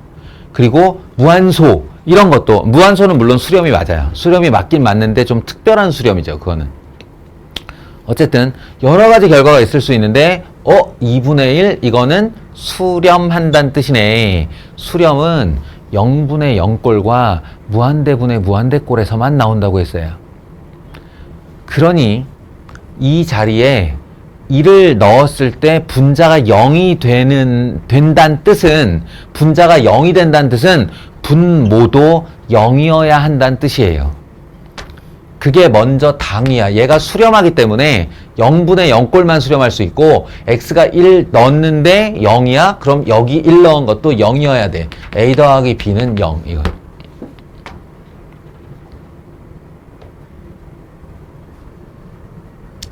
그리고 무한소, 이런 것도, 무한소는 물론 수렴이 맞아요. 수렴이 맞긴 맞는데 좀 특별한 수렴이죠, 그거는. 어쨌든 여러 가지 결과가 있을 수 있는데 2분의 1 이거는 수렴한다는 뜻이네. 수렴은 0분의 0꼴과 무한대분의 무한대꼴에서만 나온다고 했어요. 그러니 이 자리에 1을 넣었을 때 분자가 0이 된다는 뜻은, 분자가 0이 된다는 뜻은 분모도 0이어야 한다는 뜻이에요. 그게 먼저 당위야. 얘가 수렴하기 때문에 0분의 0꼴만 수렴할 수 있고, x가 1 넣었는데 0이야? 그럼 여기 1 넣은 것도 0이어야 돼. a 더하기 b는 0. 이거.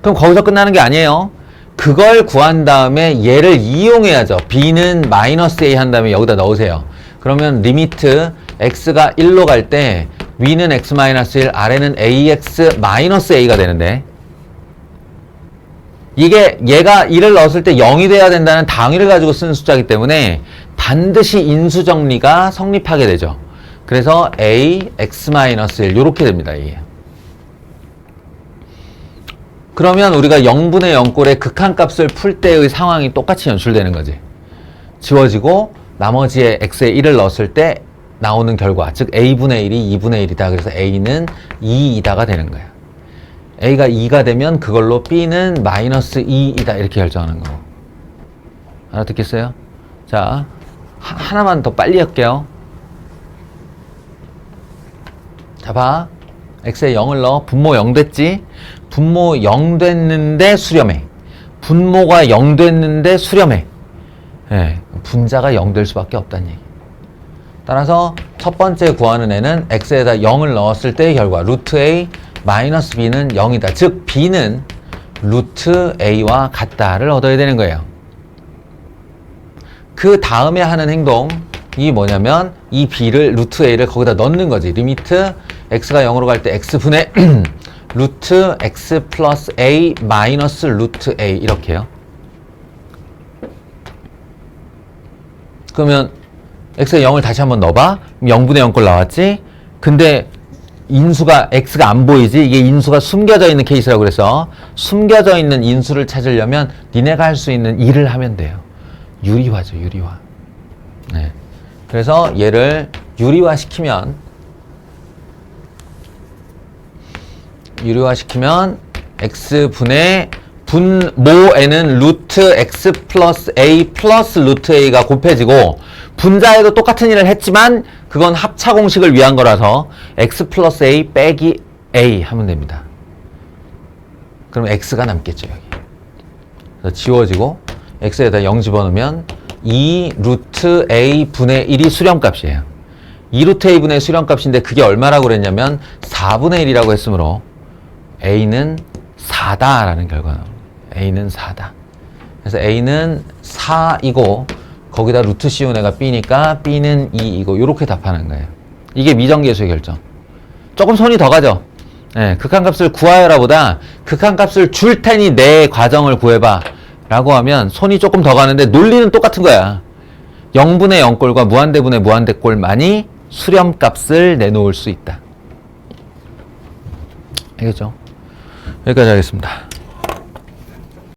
그럼 거기서 끝나는 게 아니에요. 그걸 구한 다음에 얘를 이용해야죠. b는 마이너스 a 한 다음에 여기다 넣으세요. 그러면 리미트 x가 1로 갈 때 위는 x-1, 아래는 ax-a가 되는데, 이게 얘가 1을 넣었을 때 0이 돼야 된다는 당위를 가지고 쓰는 숫자이기 때문에 반드시 인수정리가 성립하게 되죠. 그래서 a x-1 이렇게 됩니다. 이게. 그러면 우리가 0분의 0꼴의 극한값을 풀 때의 상황이 똑같이 연출되는 거지. 지워지고 나머지에 x에 1을 넣었을 때 나오는 결과, 즉 a분의 1이 2분의 1이다. 그래서 a는 2이다가 되는 거야. a가 2가 되면 그걸로 b는 마이너스 2이다. 이렇게 결정하는 거고. 알아듣겠어요? 자, 하나만 더 빨리 할게요. 자, 봐. x에 0을 넣어. 분모 0 됐지? 분모 0 됐는데 수렴해. 분모가 0 됐는데 수렴해. 예, 분자가 0 될 수밖에 없다는 얘기. 따라서 첫 번째 구하는 애는 x에다 0을 넣었을 때의 결과 루트 a 마이너스 b는 0이다. 즉 b는 루트 a와 같다를 얻어야 되는 거예요. 그 다음에 하는 행동이 뭐냐면 이 b를 루트 a를 거기다 넣는 거지. 리미트 x가 0으로 갈 때 x분의 루트 x 플러스 a 마이너스 루트 a 이렇게요. 그러면 x에 0을 다시 한번 넣어봐. 0분의 0꼴 나왔지? 근데 인수가 x가 안 보이지? 이게 인수가 숨겨져 있는 케이스라고 그래서 숨겨져 있는 인수를 찾으려면 니네가 할 수 있는 일을 하면 돼요. 유리화죠, 유리화. 네. 그래서 얘를 유리화 시키면 x분의 분모에는 루트 x 플러스 a 플러스 루트 a가 곱해지고, 분자에도 똑같은 일을 했지만 그건 합차 공식을 위한 거라서 x 플러스 a 빼기 a 하면 됩니다. 그럼 x가 남겠죠, 여기. 그래서 지워지고 x에다 0 집어넣으면 2 루트 a 분의 1이 수렴값이에요. 2 루트 a 분의 수렴값인데 그게 얼마라고 그랬냐면 4분의 1이라고 했으므로 a는 4다라는 결과가 나옵니다. a는 4다. 그래서 a는 4이고 거기다 루트 씌운 애가 b니까 b는 2이고 이렇게 답하는 거예요. 이게 미정계수의 결정. 조금 손이 더 가죠. 네, 극한값을 구하여라 보다 극한값을 줄 테니 내 과정을 구해봐 라고 하면 손이 조금 더 가는데 논리는 똑같은 거야. 0분의 0꼴과 무한대분의 무한대꼴만이 수렴값을 내놓을 수 있다. 알겠죠? 여기까지 하겠습니다.